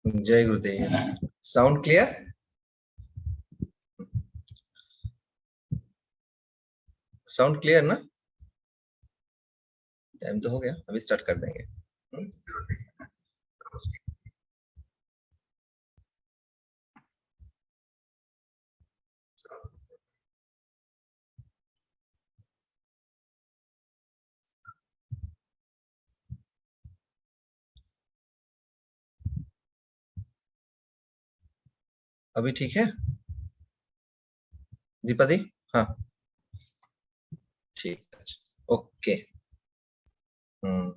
जय गुरुदेव। Sound clear? Sound clear ना? Time तो हो गया, अभी स्टार्ट कर देंगे। अभी ठीक है दीपा दी? हाँ, ठीक है। ओके। हम्म।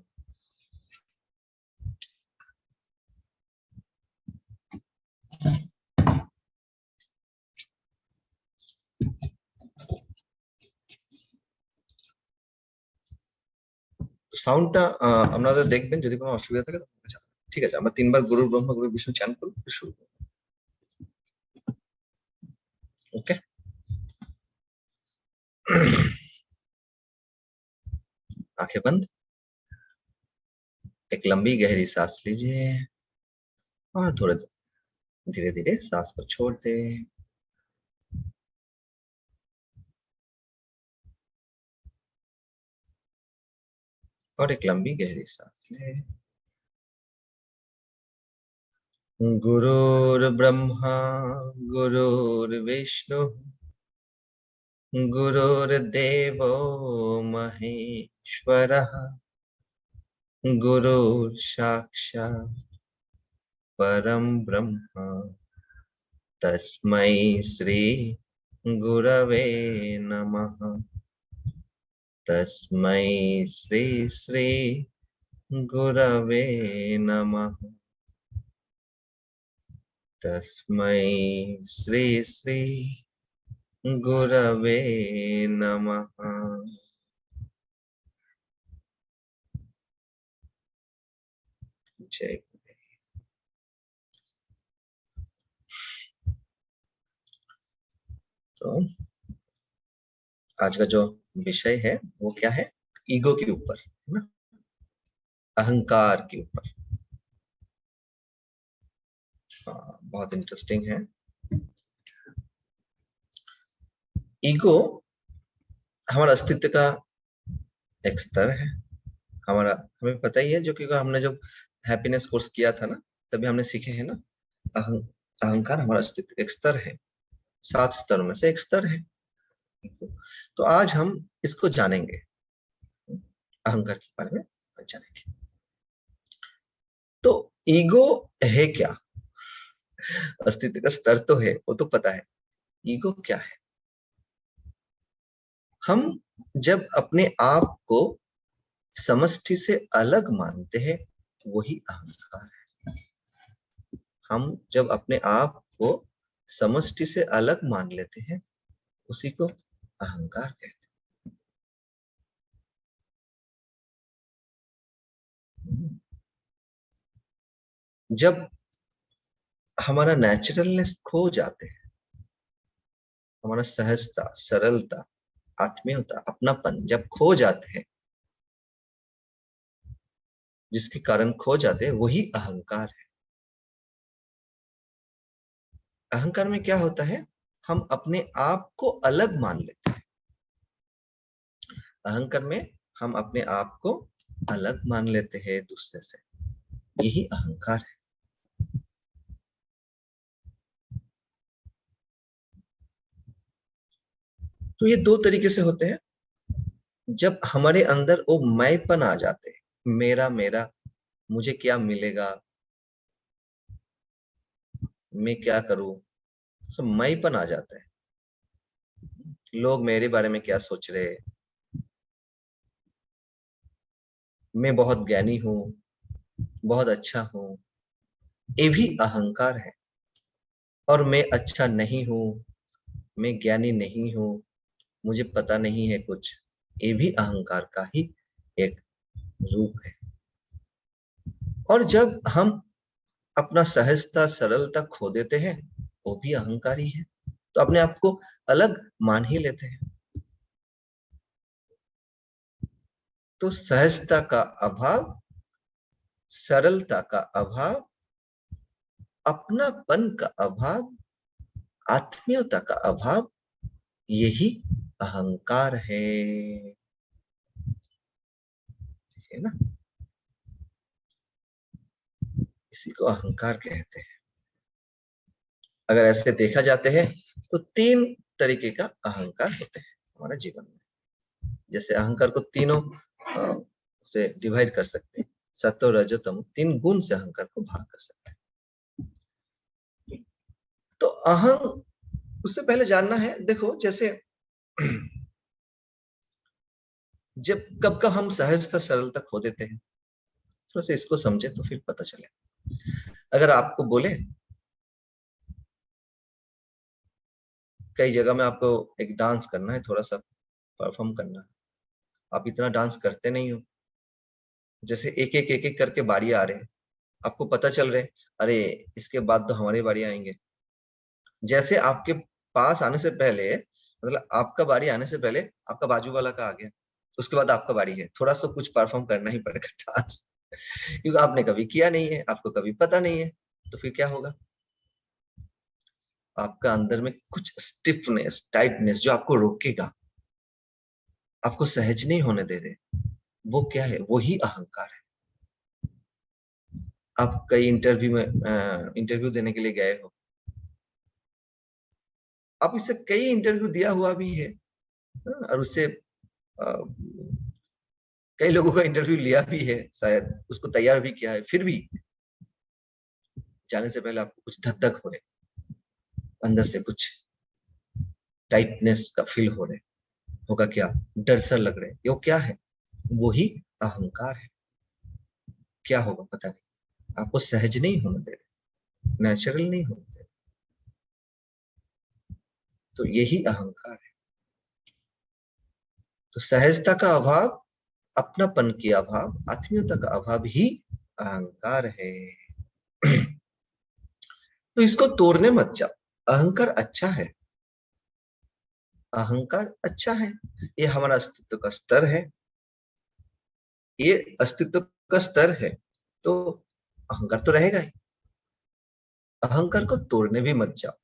সাউন্ডটা আপনাদের দেখবেন, যদি কোনো অসুবিধা থাকে তখন আমাকে জানাবেন। ঠিক আছে, আমরা তিনবার গুরু ব্রহ্মা গুরু বিষ্ণু চান করব, শুরু করব। ओके। आंखें बंद, एक लंबी गहरी सांस लीजिए और थोड़े धीरे धीरे सांस को छोड़ दे। और एक लंबी गहरी सांस ले। गुरुर्ब्रह्मा गुरुर्विष्णु गुरुर्देवो महेश्वरः गुरुः साक्षात् परम ब्रह्म तस्मै श्री गुरवे नमः। तस्मै श्री श्री गुरवे नमः। तस्मै श्री श्री गुरवे नमः। जय। तो आज का जो विषय है वो क्या है? ईगो के ऊपर, है ना? अहंकार के ऊपर। हाँ, बहुत इंटरेस्टिंग है। ईगो हमारा अस्तित्व का एक स्तर है। हमारा, हमें पता ही है, जो क्योंकि हमने जब हैप्पीनेस कोर्स किया था ना, तभी हमने सीखे हैं ना, अहंकार हमारा अस्तित्व का एक स्तर है। 7 स्तरों में से एक स्तर है। तो आज हम इसको जानेंगे, अहंकार के बारे में जानेंगे। तो ईगो है क्या? अस्तित्व का स्तर तो है, वो तो पता है। ईगो क्या है? हम जब अपने आप को समष्टि से अलग मानते हैं, वही अहंकार है। हम जब अपने आप को समष्टि से अलग मान लेते हैं, उसी को अहंकार कहते हैं। जब हमारा नेचुरलनेस खो जाते हैं, हमारा सहजता, सरलता, आत्मीयता, अपनापन जब खो जाते हैं, जिसके कारण खो जाते हैं, वही अहंकार है। अहंकार में क्या होता है? हम अपने आप को अलग मान लेते हैं। अहंकार में हम अपने आप को अलग मान लेते हैं दूसरे से, यही अहंकार है। तो ये दो तरीके से होते हैं। जब हमारे अंदर वो मैंपन आ जाते हैं, मेरा मेरा, मुझे क्या मिलेगा, मैं क्या करूं, तो मैंपन आ जाता है। लोग मेरे बारे में क्या सोच रहे हैं, मैं बहुत ज्ञानी हूं, बहुत अच्छा हूं, ये भी अहंकार है। और मैं अच्छा नहीं हूं, मैं ज्ञानी नहीं हूं, मुझे पता नहीं है कुछ, ये भी अहंकार का ही एक रूप है। और जब हम अपना सहजता, सरलता खो देते हैं, वो भी अहंकार ही है। तो अपने आप को अलग मान ही लेते हैं। तो सहजता का अभाव, सरलता का अभाव, अपनापन का अभाव, आत्मीयता का अभाव, यही अहंकार है ना। इसी को अहंकार कहते हैं। अगर ऐसे देखा जाते हैं तो तीन तरीके का अहंकार होते हैं हमारे जीवन में। जैसे अहंकार को तीनों से डिवाइड कर सकते हैं, सत्व रजो तमो, तीन गुण से अहंकार को भाग कर सकते हैं। तो अहं, उससे पहले जानना है, देखो जैसे जब कब कब हम सहजता सरलता खो देते हैं, थोड़ा सा इसको समझे तो फिर पता चले। अगर आपको बोले कई जगह में आपको एक डांस करना है, थोड़ा सा परफॉर्म करना है, आप इतना डांस करते नहीं हो, जैसे एक एक करके बारी आ रहे हैं, आपको पता चल रहे, अरे इसके बाद तो हमारी बारी आएंगे। जैसे आपके पास आने से पहले, मतलब आपका बारी आने से पहले आपका बाजू वाला का आ गया, उसके बाद आपका बारी है, थोड़ा सा कुछ परफॉर्म करना ही पड़ेगा डांस, क्योंकि आपने कभी किया नहीं है, आपको कभी पता नहीं है। तो फिर क्या होगा, आपका अंदर में कुछ स्टिफनेस, टाइटनेस जो आपको रोकेगा, आपको सहज नहीं होने दे दे, वो क्या है, वो ही अहंकार है। आप कई इंटरव्यू में इंटरव्यू देने के लिए गए हो, आप इससे कई इंटरव्यू दिया हुआ भी है, और उससे कई लोगों का इंटरव्यू लिया भी है, शायद उसको तैयार भी किया है, फिर भी जाने से पहले आपको कुछ धक धक हो रहे, अंदर से कुछ टाइटनेस का फील हो रहे होगा, क्या डर सा लग रहे, ये क्या है, वही अहंकार है। क्या होगा पता नहीं, आपको सहज नहीं होने दे रहे, नेचुरल नहीं होने दे रहे, तो यही अहंकार है। तो सहजता का अभाव, अपनापन की अभाव, आत्मीयता का अभाव ही अहंकार है। तो इसको तोड़ने मत जाओ। अहंकार अच्छा है, अहंकार अच्छा है, ये हमारा अस्तित्व का स्तर है, ये अस्तित्व का स्तर है, तो अहंकार तो रहेगा ही। अहंकार को तोड़ने भी मत जाओ।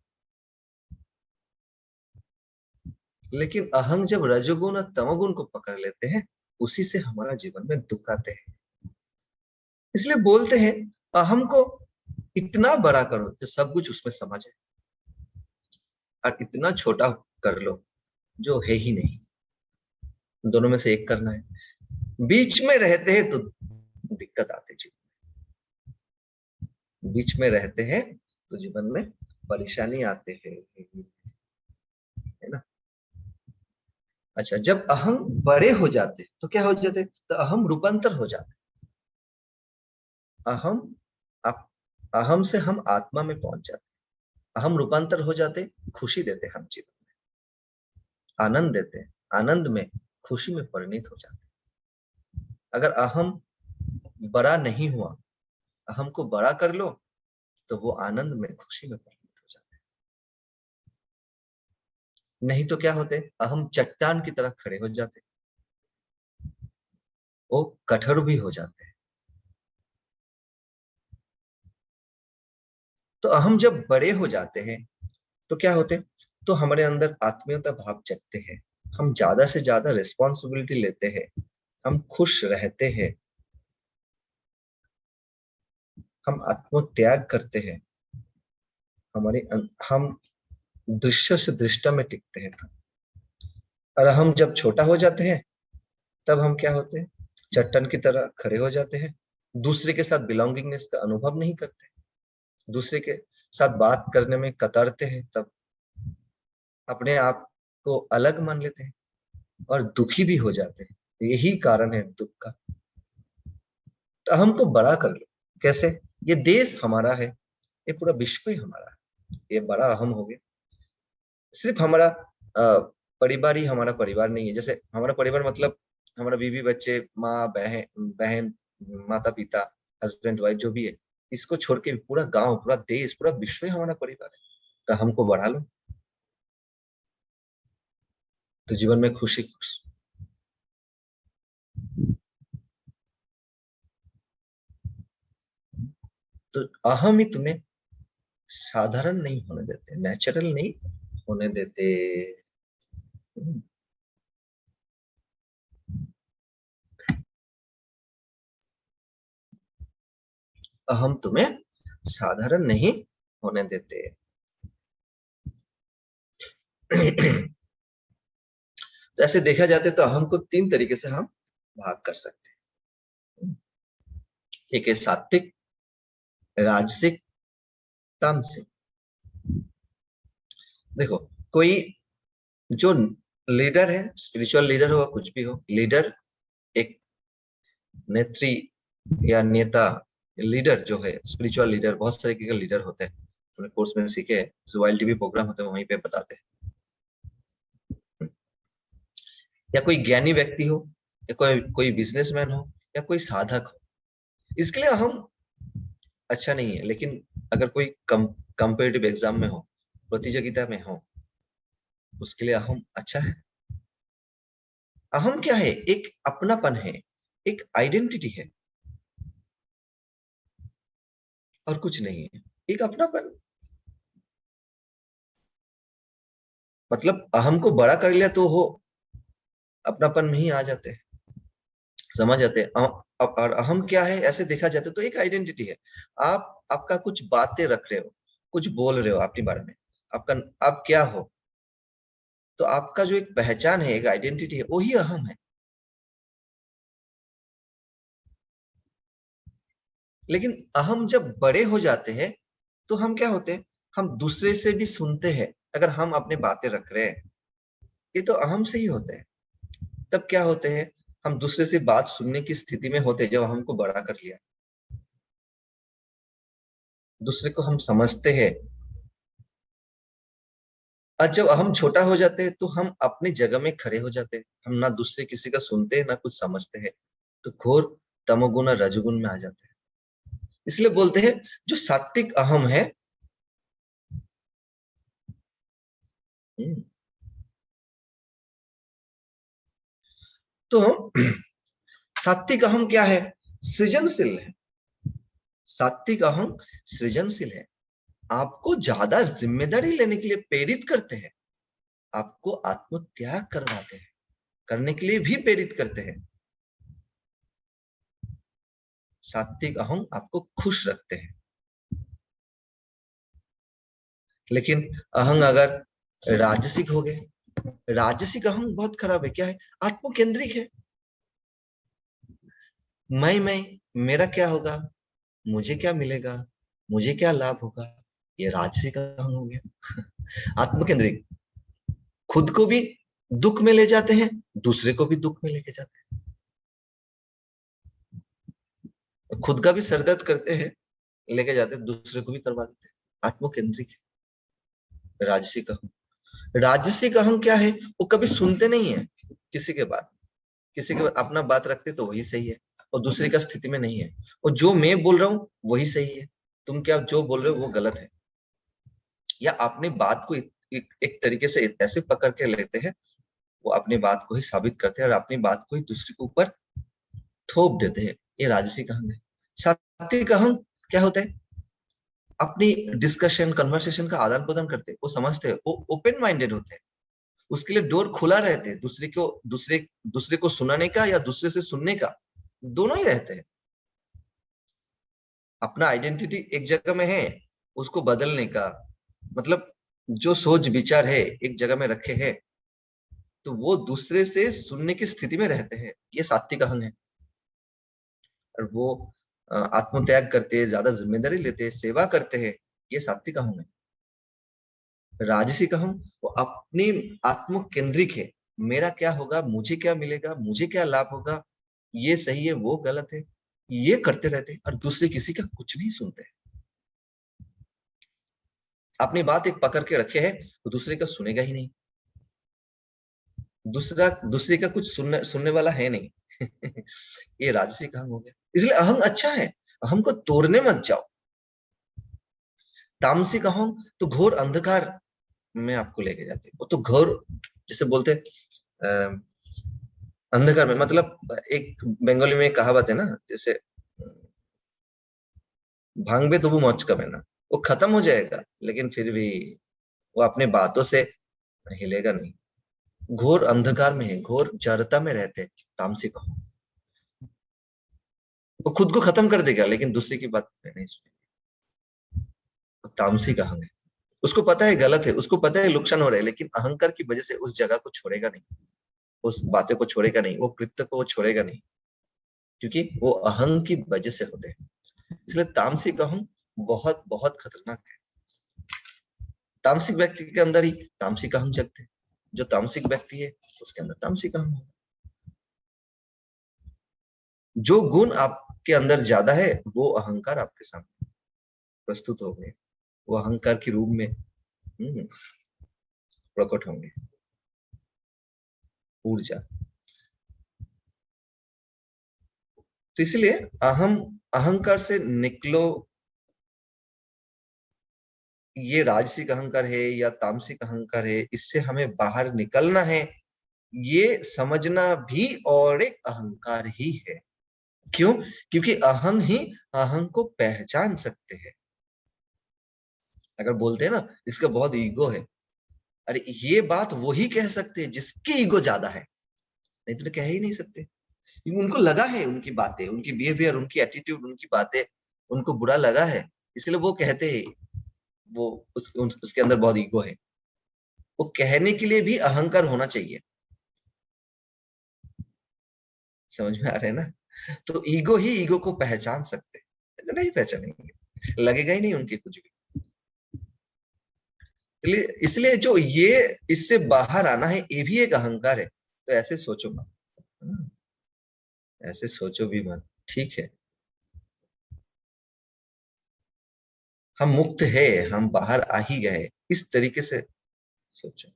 लेकिन अहंग जब रजोगुण और तमोगुण को पकड़ लेते हैं, उसी से हमारा जीवन में दुख आते हैं। इसलिए बोलते हैं अहम को इतना बड़ा करो जो सब कुछ उसमें समा जाए, और इतना छोटा कर लो जो है ही नहीं। दोनों में से एक करना है। बीच में रहते हैं तो दिक्कत आती जी, बीच में रहते हैं तो जीवन में परेशानी आते हैं, है ना। अच्छा, जब अहम बड़े हो जाते तो क्या हो जाते, तो अहम रूपांतर हो जाते। अहम आप, अहम से हम आत्मा में पहुंच जाते, अहम रूपांतर हो जाते, खुशी देते हम जीवन में, आनंद देते, आनंद में खुशी में परिणित हो जाते। अगर अहम बड़ा नहीं हुआ, अहम को बड़ा कर लो, तो वो आनंद में खुशी में परिणित हो जाते। नहीं तो क्या होते, अहम चट्टान की तरह खड़े हो जाते, वो कठोर भी हो जाते हैं। तो अहम जब बड़े हो जाते हैं तो क्या होते, तो हमारे अंदर आत्मीयता भाव जगते हैं, हम ज्यादा से ज्यादा रिस्पॉन्सिबिलिटी लेते हैं, हम खुश रहते हैं, हम आत्मत्याग करते हैं, हम दृश्य से दृष्टा में टिकते हैं तब। और हम जब छोटा हो जाते हैं, तब हम क्या होते हैं, चट्टान की तरह खड़े हो जाते हैं, दूसरे के साथ बिलोंगिंगनेस का अनुभव नहीं करते, दूसरे के साथ बात करने में कतरते हैं, तब अपने आप को अलग मान लेते हैं और दुखी भी हो जाते हैं। यही कारण है दुख का। तो अहम को बड़ा कर लो। कैसे, ये देश हमारा है, ये पूरा विश्व ही हमारा है, ये बड़ा अहम हो गया। सिर्फ हमारा परिवार ही हमारा परिवार नहीं है। जैसे हमारा परिवार मतलब हमारा बीवी बच्चे, माँ बहन बहन, माता पिता, हस्बैंड वाइफ जो भी है, इसको छोड़ के पूरा गांव, पूरा देश, पूरा विश्व ही हमारा परिवार है। तो हमको बढ़ा लो, तो जीवन में खुशी खुश। तो अहम ही तुम्हें साधारण नहीं होने देते, नेचुरल नहीं होने देते। हम तुम्हें साधारण नहीं होने देते। तो ऐसे देखा जाते तो अहम को तीन तरीके से हम भाग कर सकते हैं। एक है सात्विक, राजसिक, तामसिक। देखो, कोई जो लीडर है, स्पिरिचुअल लीडर हो, कुछ भी हो, लीडर एक नेत्री या नेता, लीडर जो है, स्पिरिचुअल लीडर, बहुत सारे के लीडर होते हैं। हमने कोर्स में सीखे, जो वाइल्ड टीवी प्रोग्राम होते हैं वहीं पे बताते हैं। या कोई ज्ञानी व्यक्ति हो, या कोई कोई बिजनेसमैन हो, या कोई साधक हो, इसके लिए हम अच्छा नहीं है। लेकिन अगर कोई कंपेटिटिव एग्जाम में हो, प्रतियोगिता में हो, उसके लिए अहम अच्छा है। अहम क्या है? एक अपनापन है, एक आइडेंटिटी है, और कुछ नहीं है। एक अपनापन, मतलब अहम को बड़ा कर लिया तो हो अपनापन में ही आ जाते हैं, समझ जाते हैं। और अहम क्या है ऐसे देखा जाता है तो एक आइडेंटिटी है। आपका कुछ बातें रख रहे हो, कुछ बोल रहे हो अपने बारे में, आपका, आप क्या हो, तो आपका जो एक पहचान है, एक आइडेंटिटी है, वही अहम है। लेकिन अहम जब बड़े हो जाते हैं तो हम क्या होते हैं, हम दूसरे से भी सुनते हैं। अगर हम अपने बातें रख रहे हैं, ये तो अहम से ही होते हैं। तब क्या होते हैं, हम दूसरे से बात सुनने की स्थिति में होते हैं जब हमको बड़ा कर लिया, दूसरे को हम समझते हैं। और जब हम छोटा हो जाते हैं तो हम अपनी जगह में खड़े हो जाते हैं, हम ना दूसरे किसी का सुनते हैं ना कुछ समझते हैं, तो घोर तमोगुण और रजोगुण में आ जाते हैं। इसलिए बोलते हैं जो सात्विक अहम है, हम्म, तो हम सात्विक अहम क्या है? सृजनशील है। सात्विक अहम सृजनशील है, आपको ज्यादा जिम्मेदारी लेने के लिए प्रेरित करते हैं, आपको आत्मत्याग करवाते हैं, करने के लिए भी प्रेरित करते हैं। सात्विक अहम आपको खुश रखते हैं। लेकिन अहंग अगर राजसिक हो गए, राजसिक अहंग बहुत खराब है। क्या है? आत्मकेंद्रिक है। मैं, मेरा क्या होगा, मुझे क्या मिलेगा, मुझे क्या लाभ होगा, ये राजसिक अहंग हो गया। आत्मकेंद्रिक, खुद को भी दुख में ले जाते हैं, दूसरे को भी दुख में लेके जाते हैं, खुद का भी सरदर्द करते हैं, लेके जाते हैं, दूसरे को भी करवा देते हैं। आत्मकेंद्रिक है राजसिक अहंग। राजसिक अहंग क्या है? वो कभी सुनते नहीं है किसी के बात, किसी के अपना बात रखते तो वही सही है, और दूसरे का स्थिति में नहीं है। और जो मैं बोल रहा हूँ वही सही है, तुम क्या जो बोल रहे हो वो गलत है। या अपनी बात को एक तरीके से ऐसे पकड़ के लेते हैं, वो अपनी बात को ही साबित करते हैं और अपनी बात को ही दूसरे के ऊपर थोप देते हैं। ये राजसिक अहंग है। सात्विक अहंग क्या होता है? अपनी डिस्कशन, कन्वर्सेशन का आदान प्रदान करते हैं, वो समझते हैं, वो ओपन माइंडेड होते हैं, उसके लिए डोर खुला रहते हैं, दूसरे को सुनाने का या दूसरे से सुनने का, दोनों ही रहते हैं। अपना आइडेंटिटी एक जगह में है, उसको बदलने का मतलब, जो सोच विचार है एक जगह में रखे हैं, तो वो दूसरे से सुनने की स्थिति में रहते हैं। ये सात्विक अहंग है। और वो आत्मत्याग करते हैं, ज्यादा जिम्मेदारी लेते हैं, सेवा करते हैं, ये सात्विक अहंग है। राजसिक अहंग वो अपनी आत्म केंद्रिक है, मेरा क्या होगा, मुझे क्या मिलेगा, मुझे क्या लाभ होगा, ये सही है वो गलत है, ये करते रहते हैं, और दूसरे किसी का कुछ नहीं सुनते हैं। अपनी बात एक पकड़ के रखे है, तो दूसरे का सुनेगा ही नहीं, दूसरे का कुछ सुनने वाला है नहीं। ये राजसिक अहंग हो गया। इसलिए अहंग अच्छा है, अहंग को तोड़ने मत जाओ। तामसिक अहंग तो घोर अंधकार में आपको लेके जाते हैं, वो तो घोर, जिसे बोलते हैं अंधकार में, मतलब एक बंगाली में एक कहावत है ना, जैसे भांगबे तबु मौज का ना, वो खत्म हो जाएगा, लेकिन फिर भी वो अपने बातों से हिलेगा नहीं। घोर अंधकार में है, घोर जड़ता में रहते हैं तामसिक अहम। वो खुद को खत्म कर देगा लेकिन दूसरे की बात नहीं सुनेगा। वो तामसिक अहम है। उसको पता है गलत है, उसको पता है नुकसान हो रहा है, लेकिन अहंकार की वजह से उस जगह को छोड़ेगा नहीं, उस बातें को छोड़ेगा नहीं, वो कृत्य को वो छोड़ेगा नहीं, क्योंकि वो अहं की वजह से होते हैं। इसलिए तामसिक अहम बहुत बहुत खतरनाक है। तामसिक व्यक्ति के अंदर ही तामसिक अहम जगते हैं। जो तामसिक व्यक्ति है उसके अंदर तामसिक अहम होगा। जो गुण आपके अंदर ज्यादा है वो अहंकार आपके सामने प्रस्तुत होंगे, वो अहंकार के रूप में प्रकट होंगे। ऊर्जा। तो इसलिए अहम, अहंकार से निकलो। ये राजसिक अहंकार है या तामसिक अहंकार है, इससे हमें बाहर निकलना है, ये समझना भी और एक अहंकार ही है। क्यों? क्योंकि अहं ही अहं को पहचान सकते हैं। अगर बोलते हैं ना इसका बहुत ईगो है, अरे ये बात वही कह सकते हैं जिसकी ईगो ज्यादा है, नहीं तो कह ही नहीं सकते। क्योंकि उनको लगा है, उनकी बातें, उनकी बिहेवियर, उनकी एटीट्यूड, उनकी बातें उनको बुरा लगा है, इसलिए वो कहते हैं। वो उसके अंदर बहुत ईगो है। वो कहने के लिए भी अहंकार होना चाहिए। समझ में आ रहा है ना? तो ईगो ही ईगो को पहचान सकते हैं, तो नहीं पहचानेंगे, लगेगा ही नहीं उनके कुछ भी। इसलिए इसलिए जो ये इससे बाहर आना है, ये भी एक अहंकार है। तो ऐसे सोचो मत, ऐसे सोचो भी मत। ठीक है, हम मुक्त है, हम बाहर आ ही गए, इस तरीके से सोचो।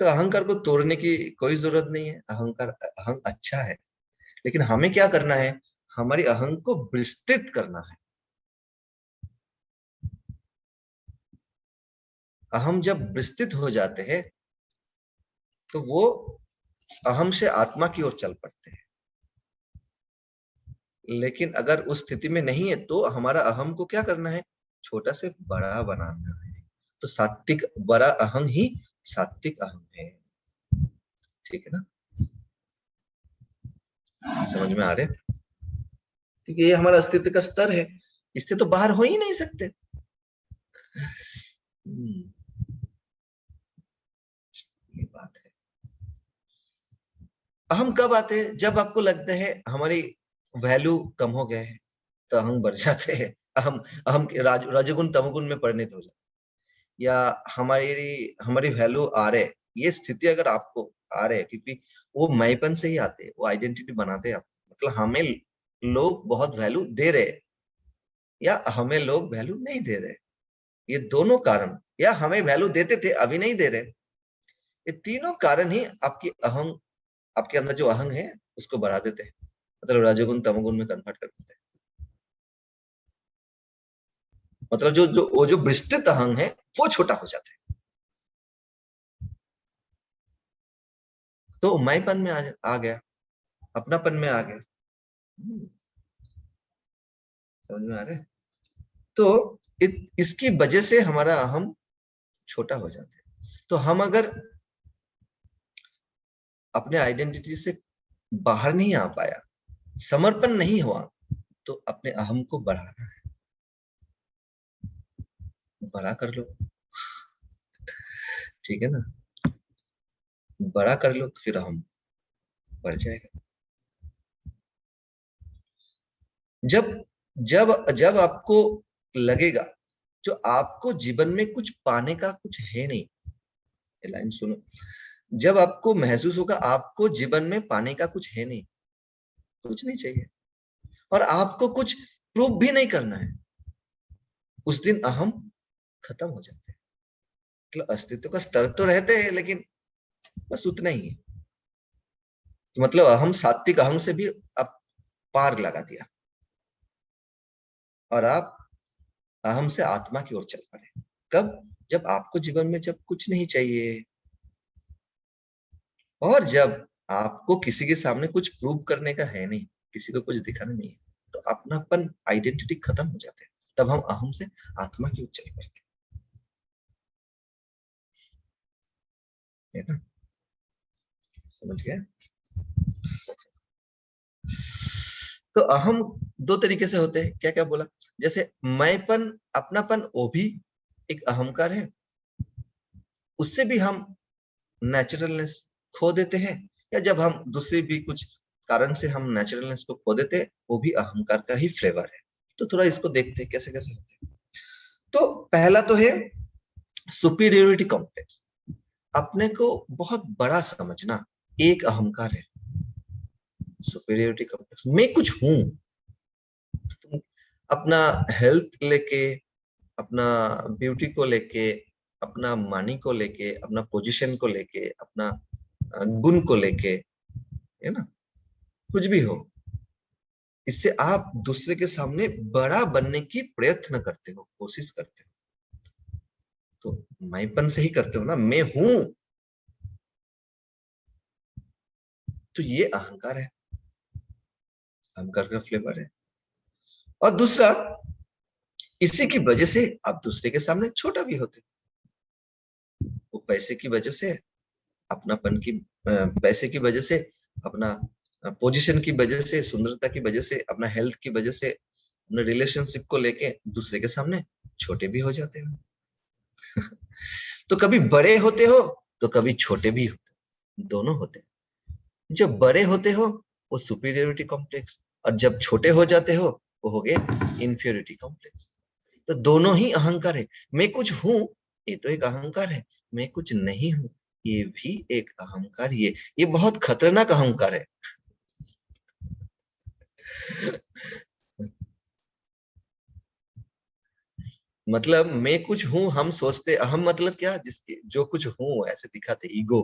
तो अहंकार को तोड़ने की कोई जरूरत नहीं है। अहंकार, अहंग अच्छा है, लेकिन हमें क्या करना है? हमारी अहंग को विस्तृत करना है। अहम जब विस्तृत हो जाते हैं तो वो अहम से आत्मा की ओर चल पड़ते हैं। लेकिन अगर उस स्थिति में नहीं है तो हमारा अहम को क्या करना है? छोटा से बड़ा बनाना है। तो सात्विक बड़ा अहम ही सात्विक अहम है। ठीक है ना? समझ में आ रहे? क्योंकि ये हमारा अस्तित्व का स्तर है, इससे तो बाहर हो ही नहीं सकते। ये बात है। अहम कब आते हैं? जब आपको लगता है हमारी वैल्यू कम हो गए है, तो अहम बढ़ जाते हैं। अहम, अहम के रजोगुण तमोगुण में परिणत हो जाते, या हमारी हमारी वैल्यू आ रहे, ये स्थिति अगर आपको आ रहे, क्योंकि वो मैंपन से ही आते हैं, वो आइडेंटिटी बनाते हैं आप। मतलब हमें लोग बहुत वैल्यू दे रहे, या हमें लोग वैल्यू नहीं दे रहे, ये दोनों कारण, या हमें वैल्यू देते थे अभी नहीं दे रहे, ये तीनों कारण ही आपकी अहम, आपके अंदर जो अहंग है उसको बढ़ा देते हैं। मतलब रजोगुण तमोगुण में कन्वर्ट कर देते हैं। मतलब जो जो वो जो विस्तृत अहंग है वो छोटा हो जाता है, तो मैंपन में आ गया, अपनापन में आ गया। समझ में आ रहा है? तो इसकी वजह से हमारा अहम छोटा हो जाता है। तो हम अगर अपने आइडेंटिटी से बाहर नहीं आ पाया, समर्पण नहीं हुआ, तो अपने अहम को बढ़ाना है। बड़ा कर लो, ठीक है ना? बड़ा कर लो तो फिर अहम बढ़ जाएगा। जब जब जब आपको लगेगा जो आपको जीवन में कुछ पाने का कुछ है नहीं, ये लाइन सुनो। जब आपको महसूस होगा आपको जीवन में पाने का कुछ है नहीं, कुछ नहीं चाहिए, और आपको कुछ प्रूव भी नहीं करना है, उस दिन अहम खत्म हो जाते हैं। मतलब अस्तित्व का स्तर तो रहते हैं, लेकिन बस उतना ही है। तो मतलब अहम, सात्विक अहम से भी आप पार लगा दिया, और आप अहम से आत्मा की ओर चल पड़े। कब? जब आपको जीवन में जब कुछ नहीं चाहिए, और जब आपको किसी के सामने कुछ प्रूव करने का है नहीं, किसी को कुछ दिखाना नहीं है, तो अपनापन आइडेंटिटी खत्म हो जाते हैं, तब हम अहम से आत्मा की उच्चाई करते हैं, है ना? समझ गए? तो अहम दो तरीके से होते हैं, क्या क्या बोला, जैसे मैंपन, अपनापन, वो भी एक अहंकार है, उससे भी हम नेचुरलनेस खो देते हैं, या जब हम दूसरे भी कुछ कारण से हम नेचुरलनेस को खो देते हैं, वो भी अहंकार का ही फ्लेवर है। तो थोड़ा इसको देखते हैं कैसे कैसे होते हैं। तो पहला तो है सुपीरियोरिटी कॉम्प्लेक्स, अपने को बहुत बड़ा समझना, एक अहंकार है। सुपीरियोरिटी कॉम्प्लेक्स, मैं कुछ हूं, तुम अपना हेल्थ लेके, अपना ब्यूटी को लेके, अपना मनी को लेके, अपना पोजीशन को लेके, अपना गुण को लेके, है ना, कुछ भी हो, इससे आप दूसरे के सामने बड़ा बनने की प्रयत्न करते हो, कोशिश करते हो। तो मैंपन से ही करते हो ना, मैं हूं, तो ये अहंकार है, अहंकार का फ्लेवर है। और दूसरा, इसी की वजह से आप दूसरे के सामने छोटा भी होते हो। वो पैसे की वजह से, अपनापन की, पैसे की वजह से, अपना पोजीशन की वजह से, सुंदरता की वजह से, अपना हेल्थ की वजह से, अपने रिलेशनशिप को लेके दूसरे के सामने छोटे भी हो जाते हो। तो कभी बड़े होते हो तो कभी छोटे भी होते हो, दोनों होते हैं। जब बड़े होते हो वो सुपीरियोरिटी कॉम्प्लेक्स, और जब छोटे हो जाते हो वो हो गए इंफीरियोरिटी कॉम्प्लेक्स। तो दोनों ही अहंकार है। मैं कुछ हूं, ये तो एक अहंकार है, मैं कुछ नहीं हूं, ये भी एक अहंकार। ये बहुत खतरनाक अहंकार है। मतलब मैं कुछ हूं, हम सोचते अहम मतलब क्या, जिसके जो कुछ हूं ऐसे दिखाते, ईगो,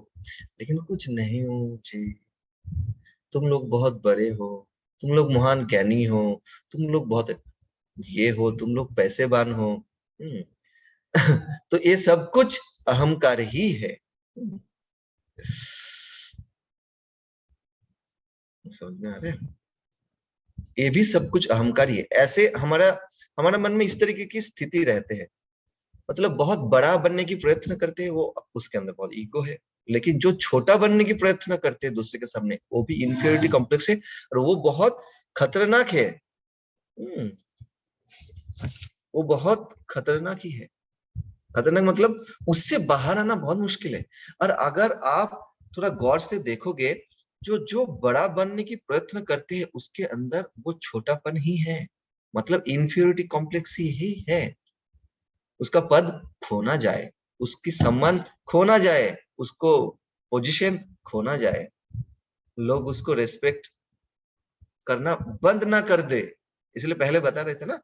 लेकिन कुछ नहीं हूं जी। तुम लोग बहुत बड़े हो, तुम लोग महान ज्ञानी हो, तुम लोग बहुत ये हो, तुम लोग पैसेबान हो। हम्म। तो ये सब कुछ अहंकार ही है। हम्म, समझ में आ रहा है? ये भी सब कुछ अहंकार ही है। ऐसे हमारा हमारा मन में इस तरीके की स्थिति रहते हैं, मतलब बहुत बड़ा बनने की प्रयत्न करते हैं, वो उसके अंदर बहुत ईगो है। लेकिन जो छोटा बनने की प्रयत्न करते हैं दूसरे के सामने, वो भी इंफीरियरिटी कॉम्प्लेक्स है, और वो बहुत खतरनाक है। हम्म, वो बहुत खतरनाक ही है। खतरनाक मतलब उससे बाहर आना बहुत मुश्किल है। और अगर आप थोड़ा गौर से देखोगे, जो जो बड़ा बनने की प्रयत्न करते हैं उसके अंदर वो छोटापन ही है, मतलब इंफीरियरिटी कॉम्प्लेक्स ही है। उसका पद खोना जाए, उसकी सम्मान खोना जाए, उसको पोजीशन खोना जाए, लोग उसको रेस्पेक्ट करना बंद ना कर दे। इसलिए पहले बता रहे थे ना,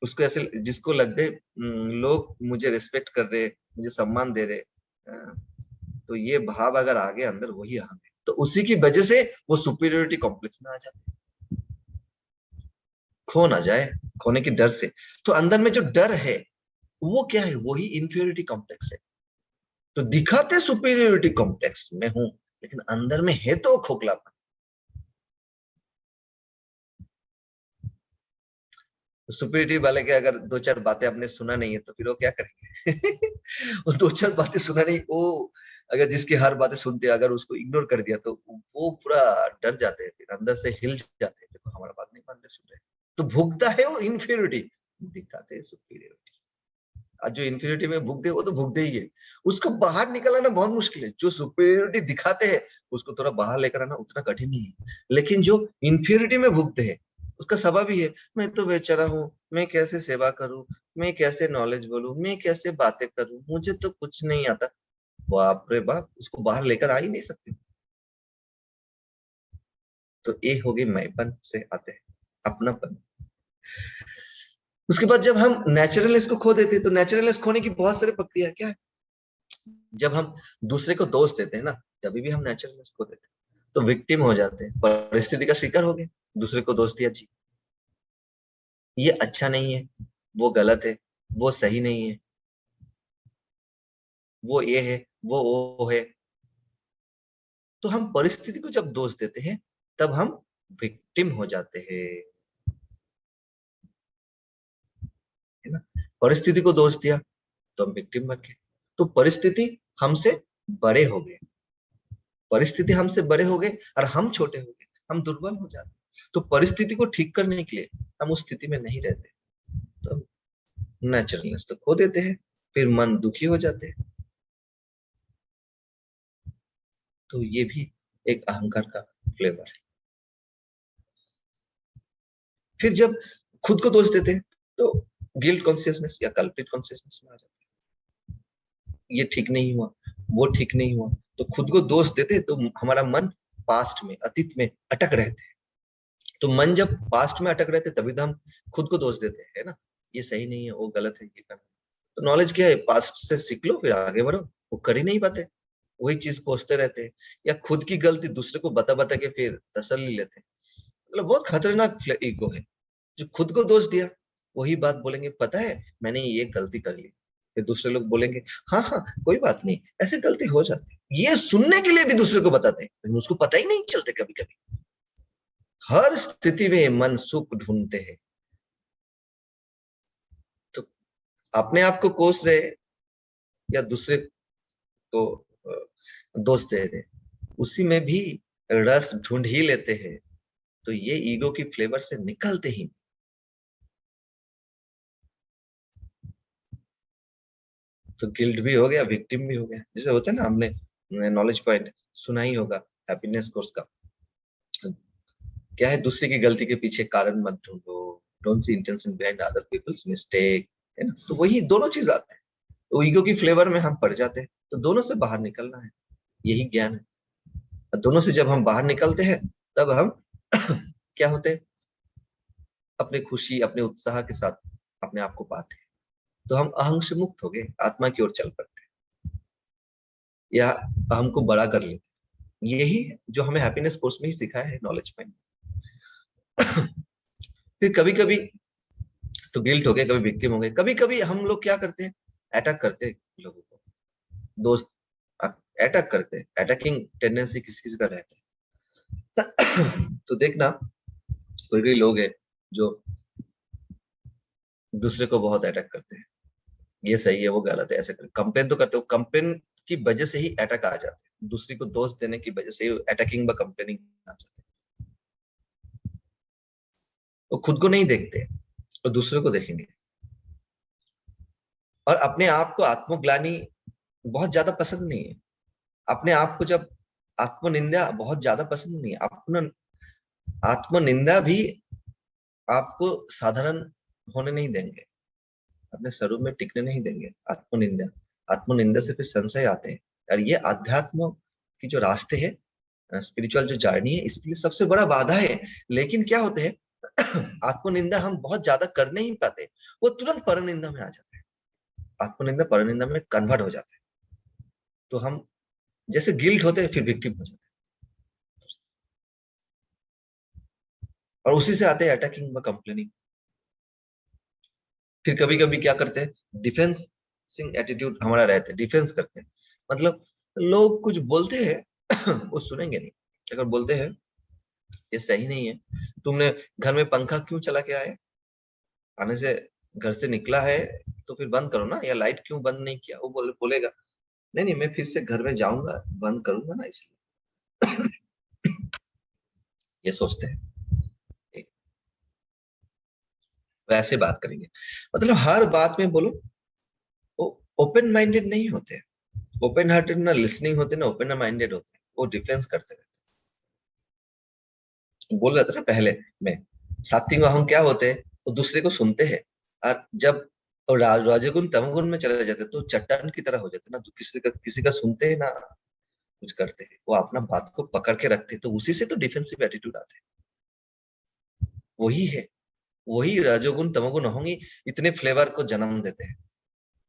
उसको ऐसे जिसको लग दे, लोग मुझे रिस्पेक्ट कर रहे, मुझे सम्मान दे रहे, तो ये भाव अगर आ गया अंदर, वही अहम है। तो उसी की वजह से वो सुपीरियोरिटी कॉम्प्लेक्स में आ जाते हैं, खो ना जाए, खोने की डर से। तो अंदर में जो डर है वो क्या है, वही इंफीरियोरिटी कॉम्प्लेक्स है। तो दिखाते सुपीरियोरिटी कॉम्प्लेक्स में हूं, लेकिन अंदर में है तो खोखलापन। सुपीरियोरिटी वाले के अगर दो चार बातें आपने सुना नहीं है तो फिर वो क्या करेंगे? वो दो चार बातें सुना नहीं, वो अगर जिसकी हर बातें सुनते हैं, अगर उसको इग्नोर कर दिया तो वो पूरा डर जाते हैं, फिर अंदर से हिल जाते हैं, देखो हमारा बात नहीं मान रहे, सुन रहे। तो भुगता है वो इंफीरियोरिटी, दिखाते हैं सुपीरियोरिटी। आज जो इंफीरियोरिटी में भुगते वो तो भुगते ही है, उसको बाहर निकल आना बहुत मुश्किल है। जो सुपीरियोरिटी दिखाते हैं उसको थोड़ा बाहर लेकर आना उतना कठिन नहीं है, लेकिन जो इंफीरियोरिटी में भुगते हैं उसका स्वभाव ही है, मैं तो बेचारा हूँ, मैं कैसे सेवा करूं, मैं कैसे नॉलेज बोलूं, मैं कैसे बातें करूं, मुझे तो कुछ नहीं आता। बाप रे बाप, उसको बाहर लेकर आ ही नहीं सकते। तो ये हो गई मैंपन से आते हैं अपनापन। उसके बाद जब हम नेचुरलनेस को खो देते हैं, तो नेचुरलनेस खोने की बहुत सारी प्रक्रिया क्या है। जब हम दूसरे को दोष देते हैं ना, तभी भी हम नेचुरलनेस खो देते हैं। तो विक्टिम हो जाते हैं, परिस्थिति का शिकार हो गए, दूसरे को दोष दिया, जी ये अच्छा नहीं है, वो गलत है, वो सही नहीं है, वो ये है, वो है। तो हम परिस्थिति को जब दोष देते हैं, तब हम विक्टिम हो जाते हैं। है ना। परिस्थिति को दोष दिया तो हम विक्टिम बन गए। तो परिस्थिति हमसे बड़े हो गए, परिस्थिति हमसे बड़े हो गए और हम छोटे हो गए, हम दुर्बल हो जाते। तो परिस्थिति को ठीक करने के लिए हम उस स्थिति में नहीं रहते, तो नेचुरलनेस तो खो देते हैं, फिर मन दुखी हो जाते हैं। तो ये भी एक अहंकार का फ्लेवर है। फिर जब खुद को दोष देते हैं तो गिल्ट कॉन्शियसनेस या कल्प्रिट कॉन्शियसनेस में आ जाते हैं। ये ठीक नहीं हुआ, वो ठीक नहीं हुआ, तो खुद को दोष देते तो हमारा मन पास्ट में, अतीत में अटक रहते हैं। तो मन जब पास्ट में अटक रहते तभी तो हम खुद को दोष देते हैं ना, ये सही नहीं है, वो गलत है, ये करना। तो नॉलेज क्या है, पास्ट से सीख लो फिर आगे बढ़ो। वो कर ही नहीं पाते, वही चीज कोसते रहते हैं, या खुद की गलती दूसरे को बता बता के फिर तसल्ली लेते हैं। मतलब बहुत खतरनाक ईगो है। जो खुद को दोष दिया वही बात बोलेंगे, पता है मैंने ये गलती कर ली, फिर दूसरे लोग बोलेंगे हाँ हाँ कोई बात नहीं, ऐसे गलती हो जाती है। ये सुनने के लिए भी दूसरे को बताते हैं, लेकिन उसको पता ही नहीं चलते कभी कभी। हर स्थिति में मन सुख ढूंढते हैं, तो अपने आप को कोस रहे या दूसरे को दोष दे रहे, उसी में भी रस ढूंढ ही लेते हैं। तो ये ईगो की फ्लेवर से निकलते ही। तो गिल्ट भी हो गया, विक्टिम भी हो गया। जैसे होता है ना, हमने नॉलेज पॉइंट सुना ही होगा हैप्पीनेस कोर्स का, क्या है, दूसरे की गलती के पीछे कारण मत ढूंढो, don't see intention behind other people's mistake, है ना। तो वही दोनों चीज आते हैं, तो ईगो की फ्लेवर में हम पड़ जाते हैं। तो दोनों से बाहर निकलना है, यही ज्ञान है। दोनों से जब हम बाहर निकलते हैं तब हम क्या होते हैं, अपने खुशी, अपने उत्साह के साथ अपने आप को पाते हैं। तो हम अहंग से मुक्त हो गए, आत्मा की ओर चल पड़ते हैं, या अहम को बड़ा कर लेते हैं। यही जो हमें हैप्पीनेस कोर्स में ही सिखाया है, नॉलेज पॉइंट। फिर कभी कभी तो गिल्ट हो गए, कभी विक्टिम हो गए, कभी कभी हम लोग क्या करते हैं, अटैक करते हैं लोगों को, दोस्त अटैक करते हैं। अटैकिंग टेंडेंसी किसी किसी का रहता है। तो देखना, कोई कोई लोग हैं जो दूसरे को बहुत अटैक करते हैं, ये सही है वो गलत है, ऐसे कर कंप्लेन तो करते हो, कंप्लेन की वजह से ही अटैक आ जाते हैं, दूसरी को दोष देने की वजह से ही अटैकिंग व कंप्लेनिंग आ जाते हैं। वो खुद को नहीं देखते, तो दूसरे को देखेंगे। और अपने आप को आत्मग्लानि बहुत ज्यादा पसंद नहीं है। अपने आप को जब आत्मनिंदा बहुत ज्यादा पसंद नहीं है, अपना आत्मनिंदा भी आपको साधारण होने नहीं देंगे, अपने स्वरूप में टिकने नहीं देंगे। आत्मनिंदा, आत्मनिंदा से फिर संशय आते हैं। और ये अध्यात्म की जो रास्ते हैं, स्पिरिचुअल जो जर्नी है, इसके लिए सबसे बड़ा बाधा है। लेकिन क्या होते हैं, आत्मनिंदा हम बहुत ज्यादा कर नहीं पाते, वो तुरंत परनिंदा में आ जाते हैं, आत्मनिंदा परनिंदा में कन्वर्ट हो जाते हैं। तो हम जैसे गिल्ट होते हैं फिर विक्टिम हो जाते हैं, और उसी से आते हैं अटैकिंग व कंप्लेनिंग। फिर कभी कभी क्या करते हैं, डिफेंसिंग एटीट्यूड हमारा रहता है, डिफेंस करते हैं। मतलब लोग कुछ बोलते हैं वो सुनेंगे नहीं। अगर बोलते हैं ये सही नहीं है, तुमने घर में पंखा क्यों चला के आए, आने से घर से निकला है तो फिर बंद करो ना, या लाइट क्यों बंद नहीं किया, वो बोलेगा नहीं नहीं मैं फिर से घर में जाऊंगा बंद करूंगा ना, इसलिए। ये सोचते हैं, वैसे बात करेंगे। मतलब हर बात में बोलो, वो ओपन माइंडेड नहीं होते, ओपन हार्टेड ना लिसनिंग होते ना ओपन माइंडेड होते, वो डिफेंस करते रहते। बोल रहा था ना पहले में, सात्विक अहम क्या होते हैं, वो दूसरे को सुनते हैं। और जब राजगुण तमगुण में चले जाते तो चट्टान की तरह हो जाते ना, तो किसी का सुनते हैं ना कुछ करते हैं, वो अपना बात को पकड़ के रखते हैं। तो उसी से तो डिफेंसिव एटीट्यूड आते हैं। वही है, वही रजोगुण तमोगुण होंगी, इतने फ्लेवर को जन्म देते हैं,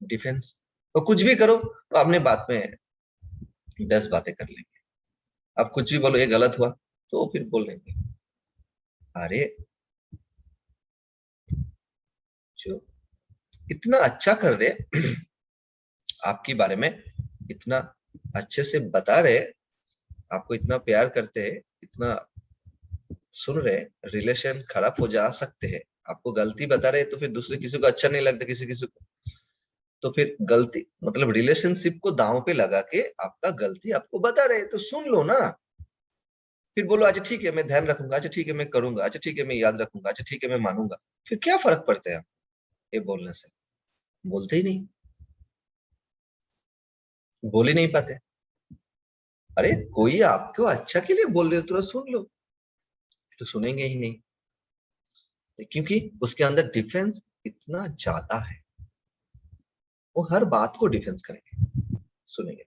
डिफेंस। तो कुछ भी करो तो अपने बात में 10 बातें कर लेंगे। अब कुछ भी बोलो ये गलत हुआ तो फिर बोल लेंगे अरे जो इतना अच्छा कर रहे आपके बारे में, इतना अच्छे से बता रहे, आपको इतना प्यार करते हैं, इतना सुन रहे, रिलेशन खराब हो जा सकते हैं, आपको गलती बता रहे तो फिर दूसरे किसी को अच्छा नहीं लगता, किसी किसी को, तो फिर गलती मतलब रिलेशनशिप को दांव पे लगा के आपका गलती आपको बता रहे तो सुन लो ना। फिर बोलो अच्छा ठीक है मैं ध्यान रखूंगा, अच्छा ठीक है मैं करूंगा, अच्छा ठीक है मैं याद रखूंगा, अच्छा ठीक है मैं मानूंगा। फिर क्या फर्क पड़ता है ये बोलने से? बोलते ही नहीं, बोल ही नहीं पाते। अरे कोई आपको अच्छा के लिए बोल रहे हो तो सुन लो, तो सुनेंगे ही नहीं, क्योंकि उसके अंदर डिफेंस इतना ज्यादा है। वो हर बात को डिफेंस करेंगे, सुनेंगे।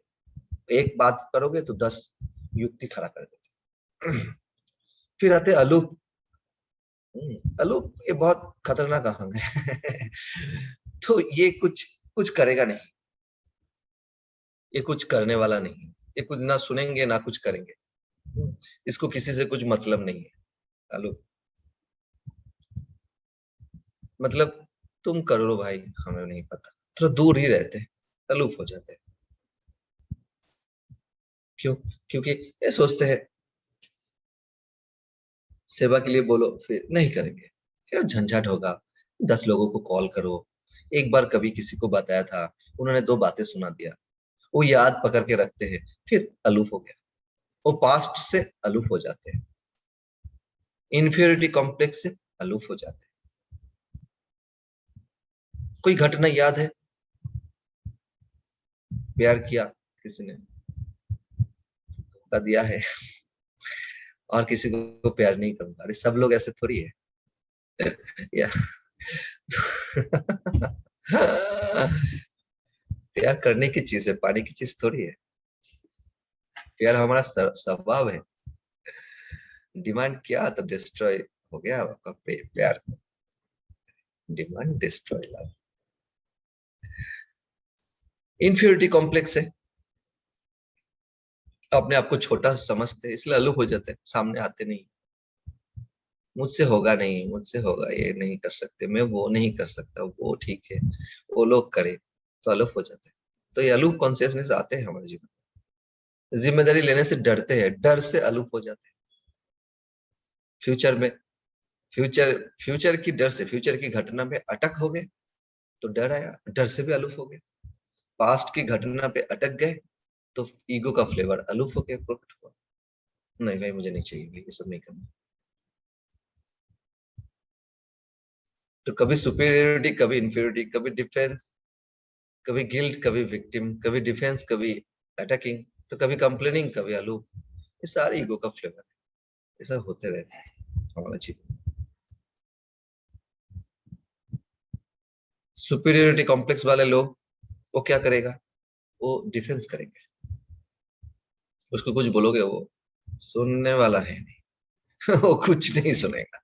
एक बात करोगे तो 10 युक्ति खड़ा कर देते। फिर आते अलूप। अलूप ये बहुत खतरनाक आहंग है। तो ये कुछ कुछ करेगा नहीं, ये कुछ करने वाला नहीं, ये कुछ ना सुनेंगे ना कुछ करेंगे। इसको किसी से कुछ मतलब नहीं है। अलूप मतलब तुम करो लो भाई, हमें नहीं पता, थोड़ा दूर ही रहते हैं, अलूप हो जाते हैं। क्यों? क्योंकि ये सोचते हैं सेवा के लिए बोलो फिर नहीं करेंगे, फिर झंझट होगा, 10 लोगों को कॉल करो। एक बार कभी किसी को बताया था, उन्होंने 2 बातें सुना दिया, वो याद पकड़ के रखते हैं, फिर अलूप हो गया। वो पास्ट से अलूप हो जाते हैं, इन्फीरियरिटी कॉम्प्लेक्स से अलूप हो जाते हैं। कोई घटना याद है, प्यार किया किसी ने, धोखा दिया है, और किसी को प्यार नहीं करूंगा, अरे सब लोग ऐसे थोड़ी है। या प्यार करने की चीज है, पाने की चीज थोड़ी है। प्यार हमारा स्वभाव है। डिमांड किया तो डिस्ट्रॉय हो गया आपका प्यार। Demand destroy love. Inferiority complex है, अपने आप को छोटा समझते हैं, इसलिए अलग हो जाते हैं, सामने आते नहीं। मुझसे होगा नहीं, मुझसे होगा, ये नहीं कर सकते, मैं वो नहीं कर सकता, वो ठीक है, वो लोग करे, तो अलग हो जाते हैं। तो ये अलूप कॉन्शियसनेस आते हैं हमारे जीवन में। जिम्मेदारी लेने से डरते हैं, डर से अलूप हो जाते हैं। फ्यूचर में, फ्यूचर फ्यूचर की डर से, फ्यूचर की घटना में अटक हो गए तो डर आया, डर से भी अलूप हो गए। पास्ट की घटना पे अटक गए तो ईगो का फ्लेवर अलूप हो गया, प्रकट हुआ। नहीं भाई मुझे नहीं चाहिए भाई, ये सब नहीं करना। तो कभी सुपीरियरिटी, कभी इंफीरियरिटी, कभी डिफेंस, कभी गिल्ट, कभी विक्टिम, कभी डिफेंस, कभी अटैकिंग, तो कभी कंप्लेनिंग, कभी अलूप। ये सारे ईगो का फ्लेवर है, ये सब होते रहते हैं हमारा जीवन। सुपीरियरिटी कॉम्प्लेक्स वाले लोग, वो क्या करेगा, वो डिफेंस करेंगे। उसको कुछ बोलोगे वो सुनने वाला है नहीं। वो कुछ नहीं सुनेगा।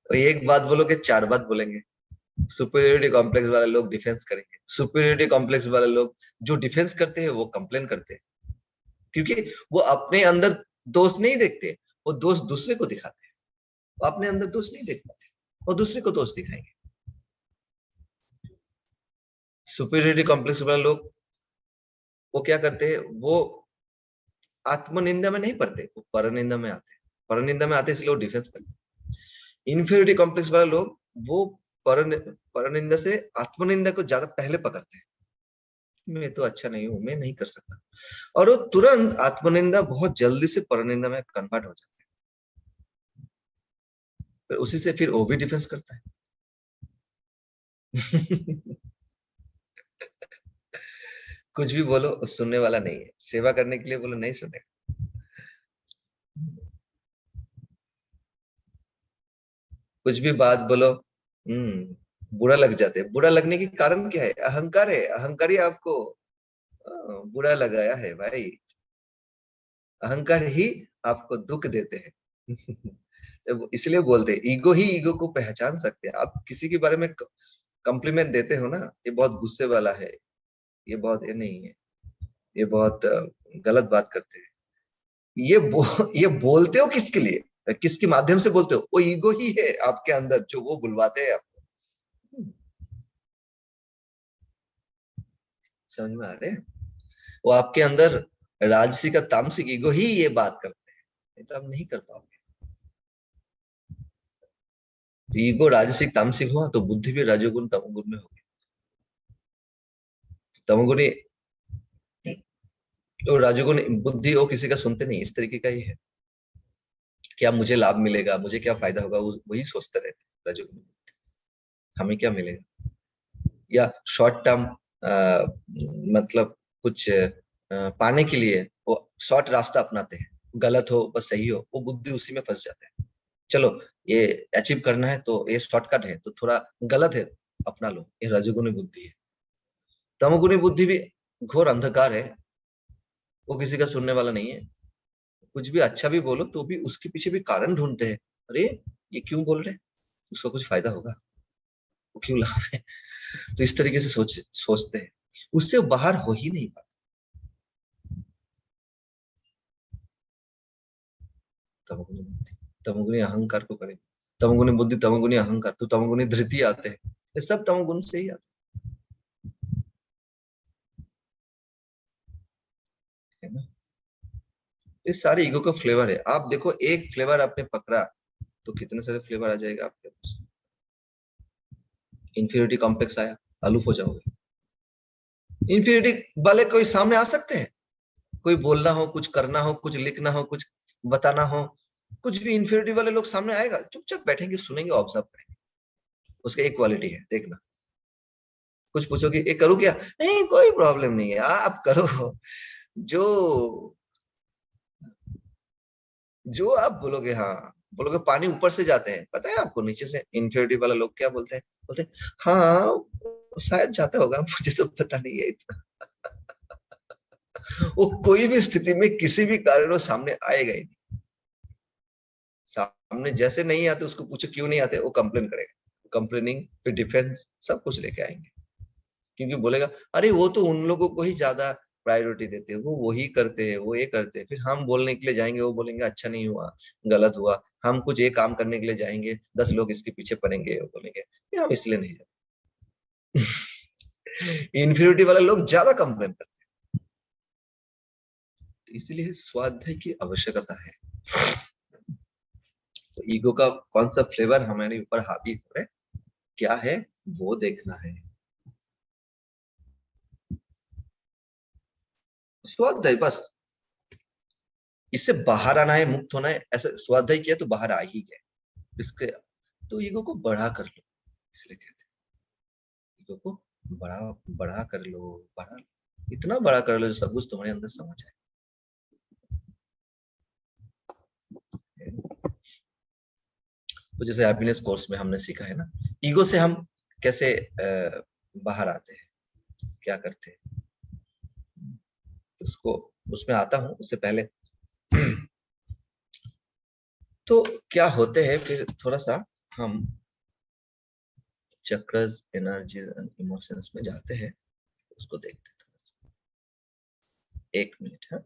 तो एक बात बोलोगे 4 बात बोलेंगे। सुपीरियरिटी कॉम्प्लेक्स वाले लोग डिफेंस करेंगे, सुपीरियरिटी कॉम्प्लेक्स वाले लोग जो डिफेंस करते हैं वो कंप्लेन करते हैं, क्योंकि वो अपने अंदर दोष नहीं देखते, वो दोष दूसरे को दिखाते हैं। वो अपने अंदर दोष नहीं देख पाते, वो दूसरे को दोष दिखाएंगे। सुपीरियरिटी कॉम्प्लेक्स वाले लोग, वो क्या करते हैं, वो आत्मनिंदा में नहीं पड़ते, वो परनिंदा में आते हैं। परनिंदा में आते हैं इसलिए वो डिफेंस करते हैं। इन्फीरियरिटी कॉम्प्लेक्स वाले लोग, वो पर परनिंदा से आत्मनिंदा को ज्यादा पहले पकड़ते हैं। मैं तो अच्छा नहीं हूं, मैं नहीं कर सकता, और वो तुरंत आत्मनिंदा बहुत जल्दी से परनिंदा में कन्वर्ट हो जाता है, फिर उसी से फिर वो भी डिफेंस करता है। कुछ भी बोलो सुनने वाला नहीं है, सेवा करने के लिए बोलो नहीं सुनेगा। कुछ भी बात बोलो, बुरा लग जाते हैं। बुरा लगने के कारण क्या है, अहंकार है, अहंकारी आपको बुरा लगाया है भाई। अहंकार ही आपको दुख देते हैं। तो इसलिए बोलते हैं ईगो ही ईगो को पहचान सकते हैं। आप किसी के बारे में कॉम्प्लीमेंट देते हो ना, ये बहुत गुस्से वाला है, ये बहुत ये नहीं है, ये बहुत गलत बात करते हैं, ये बोलते हो किसके लिए, किसके माध्यम से बोलते हो? वो ईगो ही है आपके अंदर जो वो बुलवाते हैं आपको। समझ में आ रहे हैं? वो आपके अंदर राजसिक और तामसिक ईगो ही ये बात करते हैं, नहीं तो आप नहीं कर पाओगे। ईगो राजसिक तामसिक हुआ तो बुद्धि भी रजोगुण तमोगुण में होगी। तमोगुणी तो रजोगुण बुद्धि वो किसी का सुनते नहीं, इस तरीके का ही है। क्या मुझे लाभ मिलेगा, मुझे क्या फायदा होगा, वही सोचते रहते रजोगुण। हमें क्या मिलेगा, या शॉर्ट टर्म मतलब कुछ पाने के लिए वो शॉर्ट रास्ता अपनाते हैं, गलत हो बस सही हो, वो बुद्धि उसी में फंस जाते हैं। चलो ये अचीव करना है तो ये शॉर्टकट है, तो थोड़ा गलत है अपना लो, ये रजोगुणी बुद्धि है। तमोगुणी बुद्धि भी घोर अंधकार है, वो किसी का सुनने वाला नहीं है। कुछ भी अच्छा भी बोलो तो भी उसके पीछे भी कारण ढूंढते हैं। अरे ये क्यों बोल रहे हैं, उसको कुछ फायदा होगा, वो क्यों लाभ है, तो इस तरीके से सोचते हैं, उससे वो बाहर हो ही नहीं पाते। तमोगुणी बुद्धि, तमोगुणी अहंकार को करे, तमोगुणी बुद्धि तमोगुणी अहंकार, तो तमोगुणी धृति आते हैं, ये सब तमोगुण से ही आते हैं ना। ये सारे ईगो का फ्लेवर है। आप देखो एक फ्लेवर आपने पकड़ा तो कितने सारे फ्लेवर आ जाएगा आपके पास। इंफीरियरिटी कॉम्प्लेक्स आया, आलूफ हो जाओगे। इंफीरियरिटी वाले कोई सामने आ सकते हैं, कोई बोलना हो, कुछ करना हो, कुछ लिखना हो, कुछ बताना हो, कुछ भी इंफीरियरिटी वाले लोग सामने आएगा, चुपचाप बैठेंगे, सुनेंगे, ऑब्जर्व करेंगे। उसका एक क्वालिटी है, देखना। कुछ पूछोगे ये करूँ क्या, नहीं कोई प्रॉब्लम नहीं है, आप करो। जो जो आप बोलोगे, हाँ बोलोगे, पानी ऊपर से जाते हैं, पता है आपको, नीचे से इंफीरियरिटी वाला लोग क्या बोलते हैं, बोलते हैं हाँ शायद जाता होगा, मुझे तो पता नहीं है इतना। वो कोई भी स्थिति में किसी भी कारण वो सामने आएगा ही नहीं। सामने जैसे नहीं आते उसको पूछो क्यों नहीं आते, वो कंप्लेन करेगा, कंप्लेनिंग फिर डिफेंस सब कुछ लेके आएंगे। क्योंकि बोलेगा अरे वो तो उन लोगों को ही ज्यादा प्रायोरिटी देते हैं, वो वही करते हैं, वो ये करते हैं, फिर हम बोलने के लिए जाएंगे, वो बोलेंगे अच्छा नहीं हुआ, गलत हुआ। हम कुछ एक काम करने के लिए जाएंगे, 10 लोग इसके पीछे पड़ेंगे, वो बोलेंगे "फिर हम इसलिए नहीं जाते"। इन्फ्eriority वाले लोग ज्यादा कंप्लेन करते हैं, इसलिए स्वाध्याय की आवश्यकता है। तो ईगो का कौन सा फ्लेवर हमारे ऊपर हावी हो रहा है, क्या है, वो देखना है। स्वाध्याय बस, इससे बाहर आना है, मुक्त होना है, ऐसा स्वाध्याय किया तो बाहर आ ही गए इसके। तो ईगो को बढ़ा कर लो, इसलिए कहते हैं ईगो को बड़ा बड़ा कर लो, बड़ा, इतना बड़ा कर लो जो सब कुछ तुम्हारे अंदर समझ आए। तो जैसे हैप्पीनेस कोर्स में हमने सीखा है ना, ईगो से हम कैसे बाहर आते हैं, क्या करते हैं, तो उसको उसमें आता हूँ, उससे पहले तो क्या होते हैं फिर थोड़ा सा हम चक्रस, एनर्जीज एंड इमोशंस में जाते हैं, उसको देखते हैं थोड़ा सा। एक मिनट है।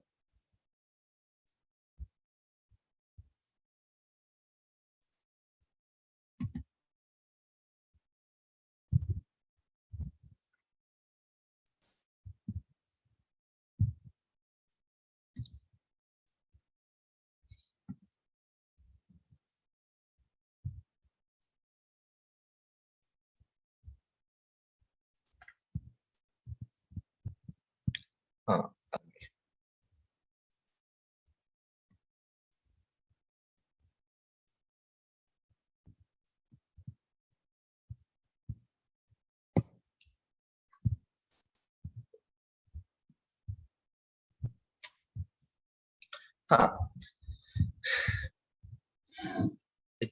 हाँ हाँ,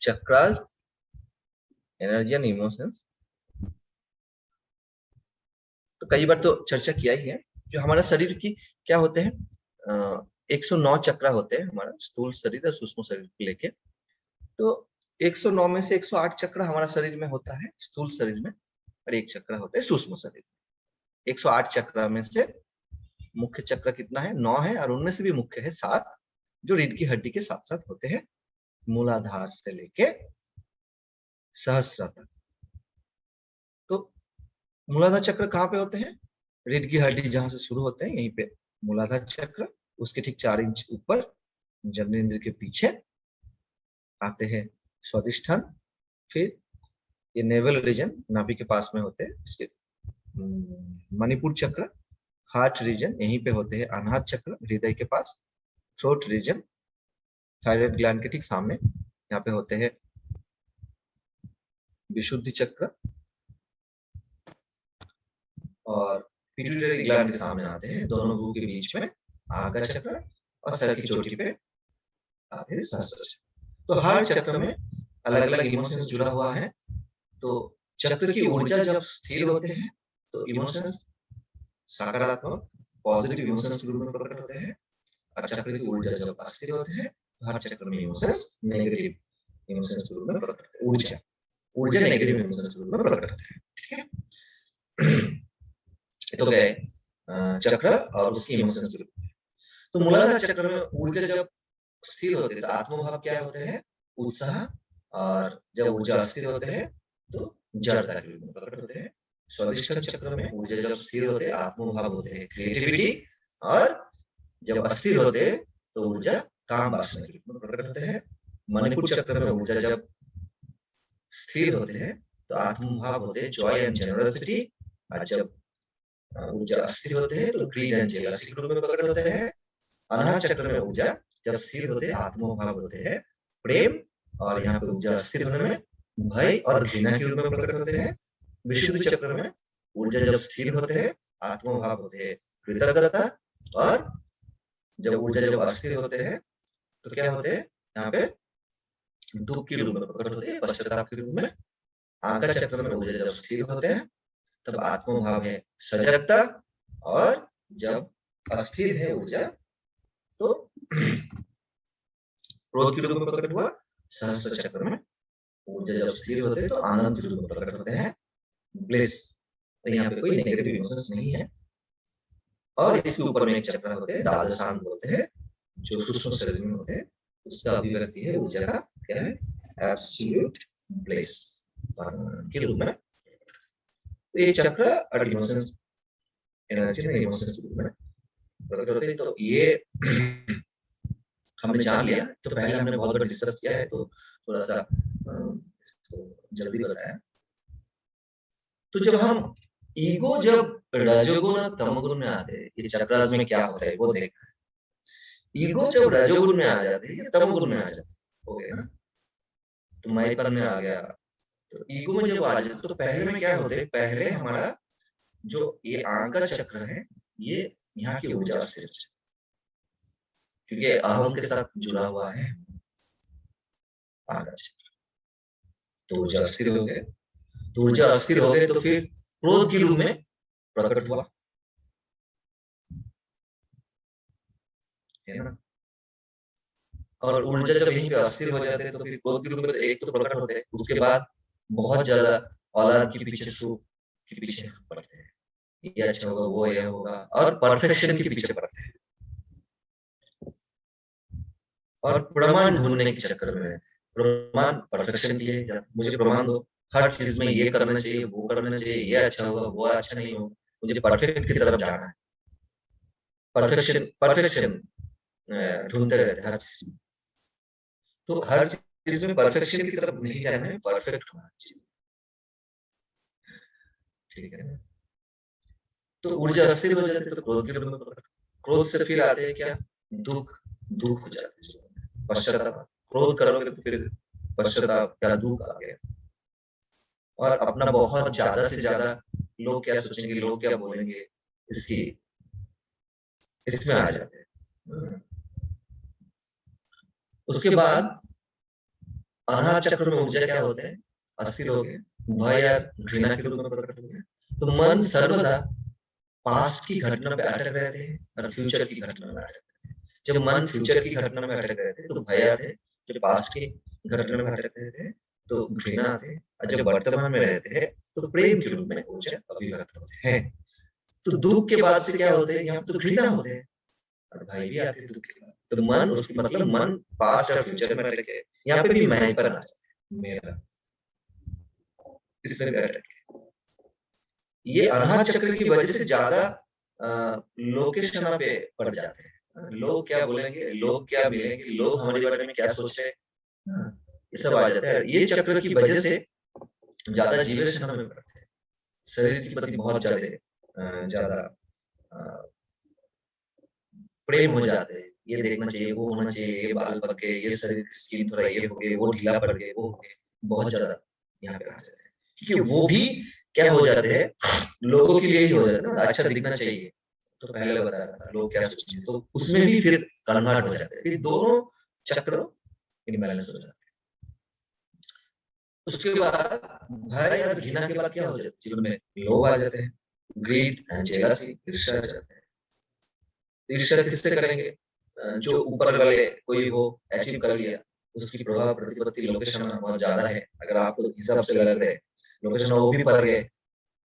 चक्रस, एनर्जी एंड इमोशंस, तो कई बार तो चर्चा किया ही है। जो हमारा शरीर की क्या होते हैं, 109 चक्र होते हैं, हमारा स्थूल शरीर और सूक्ष्म शरीर को लेके। तो 109 में से 108 चक्र हमारा शरीर में होता है, स्थूल शरीर में, और एक चक्र होता है सूक्ष्म शरीर में। 108 चक्र में से मुख्य चक्र कितना है, 9 है, और उनमें से भी मुख्य है 7, जो रीढ़ की हड्डी के साथ साथ होते हैं, मूलाधार से लेके सहस्त्र तक। तो मूलाधार चक्र कहाँ पे होते हैं, रीढ़ की हड्डी जहां से शुरू होते हैं यहीं पे मूलाधार चक्र, उसके ठीक 4 इंच ऊपर जननेंद्र के पीछे आते हैं स्वादिष्ठान, फिर ये नेवल रीजन नाभि के पास में होते हैं। इसके मणिपुर चक्र, हार्ट रीजन यहीं पे होते हैं। अनाहत चक्र हृदय के पास, थ्रोट रीजन थायराइड ग्लैंड के ठीक सामने यहाँ पे होते हैं। विशुद्धि चक्र और पिट्यूटरी ग्लैंड के सामने आते हैं, दोनों भू के बीच में आगा चक्र और सर की चोटी पे आते हैं सहस्त्र चक्र। तो हर चक्र में अलग अलग इमोशंस जुड़ा हुआ है। तो चक्र की ऊर्जा जब स्थिर होते हैं तो इमोशंस सकारात्मक पॉजिटिव इमोशंस के रूप में प्रकट होते हैं, और चक्र की ऊर्जा जब अस्थिर होते हैं तो हर चक्र में इमोशंस नेगेटिव इमोशंस के रूप में प्रकट होते हैं। ऊर्जा ऊर्जा नेगेटिव इमोशंस के रूप में प्रकट होते हैं। ठीक है, तो गए चक्र और उसके इमोशंस के रूप में। तो मूलाधार चक्र में ऊर्जा जब स्थिर होते हैं तो आत्मभाव क्या होते हैं? उत्साह। और जब ऊर्जा अस्थिर होते हैं तो जड़ता के रूप में प्रकट होते हैं। स्वादिष्ठान चक्र में ऊर्जा जब स्थिर होते हैं आत्मभाव होते हैं क्रिएटिविटी, और जब अस्थिर होते हैं तो ऊर्जा काम वासना के रूप में प्रकट होते हैं। मणिपुर चक्र में ऊर्जा जब स्थिर होते हैं तो आत्मभाव होते हैं जॉय एंड जेनरसिटी, और जब ऊर्जा अस्थिर होते हैं तो ग्रीड एंड जेलसी के रूप में प्रकट होते हैं। अनाहत चक्र में ऊर्जा जब स्थिर होते हैं आत्मभाव होते हैं प्रेम, और यहाँ पे ऊर्जा स्थिर होने में भय और घृणा के रूप में प्रकट होते हैं। विशुद्ध चक्र में ऊर्जा जब स्थिर होते हैं आत्मभाव होते हैं कृतज्ञता, और जब ऊर्जा जब अस्थिर होते हैं तो क्या होते हैं? यहाँ पे दुख के रूप में प्रकट होते हैं, पश्चाताप के रूप में। आगा चक्र में ऊर्जा जब स्थिर होते हैं तब आत्मभाव है सजगता, और जब अस्थिर है ऊर्जा तो क्रोध के रूप में प्रकट हुआ। सहस्त्र चक्र में ऊर्जा जब स्थिर होते हैं तो आनंद के रूप में प्रकट होते हैं, ब्लिस। तो यहाँ पे कोई नेगेटिव इमोशंस नहीं है। और इसके ऊपर में एक चक्र होते हैं द्वादशांग बोलते हैं, जो सूक्ष्म शरीर में होते हैं, उसका अभिव्यक्ति है ऊर्जा का क्या है? एब्सोल्यूट ब्लिस के रूप में। तो ये चक्र और इमोशंस एनर्जी में इमोशंस के रूप में प्रकट होते हैं। तो ये हमने जान लिया। तो पहले हमने बहुत बार डिस्कस किया है, तो थोड़ा सा जल्दी बताया। तो जब हम ईगो जब रजोगुण और तमोगुण में आते हैं, ये चक्रास में क्या होता है वो देखना है। ईगो जब रजोगुण में आ जाती है या तमोगुण में आ जाती है, हो गया ना? तो माईपन में आ गया। तो ईगो में जब आ जाता तो पहले में क्या होते है? पहले हमारा जो ये आंका चक्र है, ये यहाँ की ऊर्जा स्थिर, क्योंकि अहम के साथ जुड़ा हुआ है आंका चक्र। तो ऊर्जा अस्थिर हो गए, तो ऊर्जा अस्थिर हो गए तो फिर क्रोध के रूप में प्रकट हुआ, है ना? और ऊर्जा जब यहीं पे अस्थिर हो जाते हैं तो फिर क्रोध के रूप में एक तो प्रकट होते हैं, उसके बाद बहुत ज्यादा औलाद के पीछे सुख के पीछे पड़ते हैं, ये अच्छा होगा वो ये होगा, और परफेक्शन के पीछे पड़ते हैं, और प्रमाण ढूंढने के चक्कर में रहते हैं। प्रमाण परफेक्शन के लिए, मुझे प्रमाण दो, हर चीज में ये करना चाहिए वो करना चाहिए, ये अच्छा होगा वो अच्छा नहीं होगा, मुझे परफेक्ट की तरफ जाना है। परफेक्शन परफेक्शन ढूंढते रहते हैं हर चीज में। तो हर चीज में परफेक्शन की तरफ नहीं जाना है, परफेक्ट होना चाहिए, ठीक है ना? तो ऊर्जा अस्थिर हो जाती है तो क्रोध के रूप में, क्रोध से फिर आते हैं क्या? दुख, दुख हो जाते हैं, पश्चाताप। क्रोध करोगे तो फिर पश्चाताप या दुख आ गया, और अपना बहुत ज्यादा से ज्यादा लोग क्या सोचेंगे, लोग क्या बोलेंगे, इसकी इसमें आ जाते हैं। उसके बाद अनाहत चक्र में ऊर्जा क्या होते हैं? अस्थिर हो गए, भय या घृणा के रूप में प्रकट हो गए। तो मन सर्वदा पास्ट की घटना पे अटक रहते हैं और फ्यूचर की घटना में अटक रहते हैं। जब मन फ्यूचर की घटना में अटक रहते हैं तो भय आते हैं, जब पास्ट की घटना में अटक रहते हैं तो घृणा आते हैं, और जब वर्तमान में रहते हैं तो प्रेम के रूप में ऊर्जा अभिव्यक्त होते हैं। तो दुख के बाद से क्या होते हैं? यहाँ तो घृणा होते हैं और भय भी आते हैं दुख के बाद। तो मन उसकी मतलब मन पास्ट और फ्यूचर में अटक है। यहाँ पे भी मैं पर आ जाता है, मेरा इसमें भी अटक है। ये अनाहत चक्र की वजह से ज्यादा लोकेशन पे पड़ जाते हैं। लोग क्या बोलेंगे, लोग क्या मिलेंगे, लोग हमारे बारे में क्या सोचे, ये सब आ जाता है। ये चक्र की वजह से ज्यादा जीवेशन हमें बढ़ते हैं, शरीर के प्रति बहुत ज्यादा प्रेम हो जाते हैं, ये देखना चाहिए, वो होना चाहिए, ये बाल पक गए, ये शरीर की स्किन थोड़ा ये हो गए, वो ढीला पड़ गए, वो हो गए, बहुत ज्यादा यहाँ पे आ जाते हैं, क्योंकि वो भी क्या हो जाते हैं, लोगों के लिए ही हो जाते हैं ना, अच्छा दिखना चाहिए, तो पहले बता रहा था लोग क्या सोचेंगे, तो उसमें भी फिर कन्वर्ट हो जाते हैं, फिर दोनों चक्र इनबैलेंस हो जाते हैं। उसके बाद भय और घृणा के बाद क्या हो जाता है, जीवन में लोभ आ जाते हैं, ग्रीड एंड जेलसी, ईर्ष्या आ जाते हैं। ईर्ष्या किससे करेंगे, जो ऊपर वाले कोई हो अचीव कर लिया, उसकी प्रभाव प्रतिपत्ति लोकेशन बहुत ज्यादा है, अगर आपको हिसाब से लग रहे लोकेशन वो भी पड़ गए,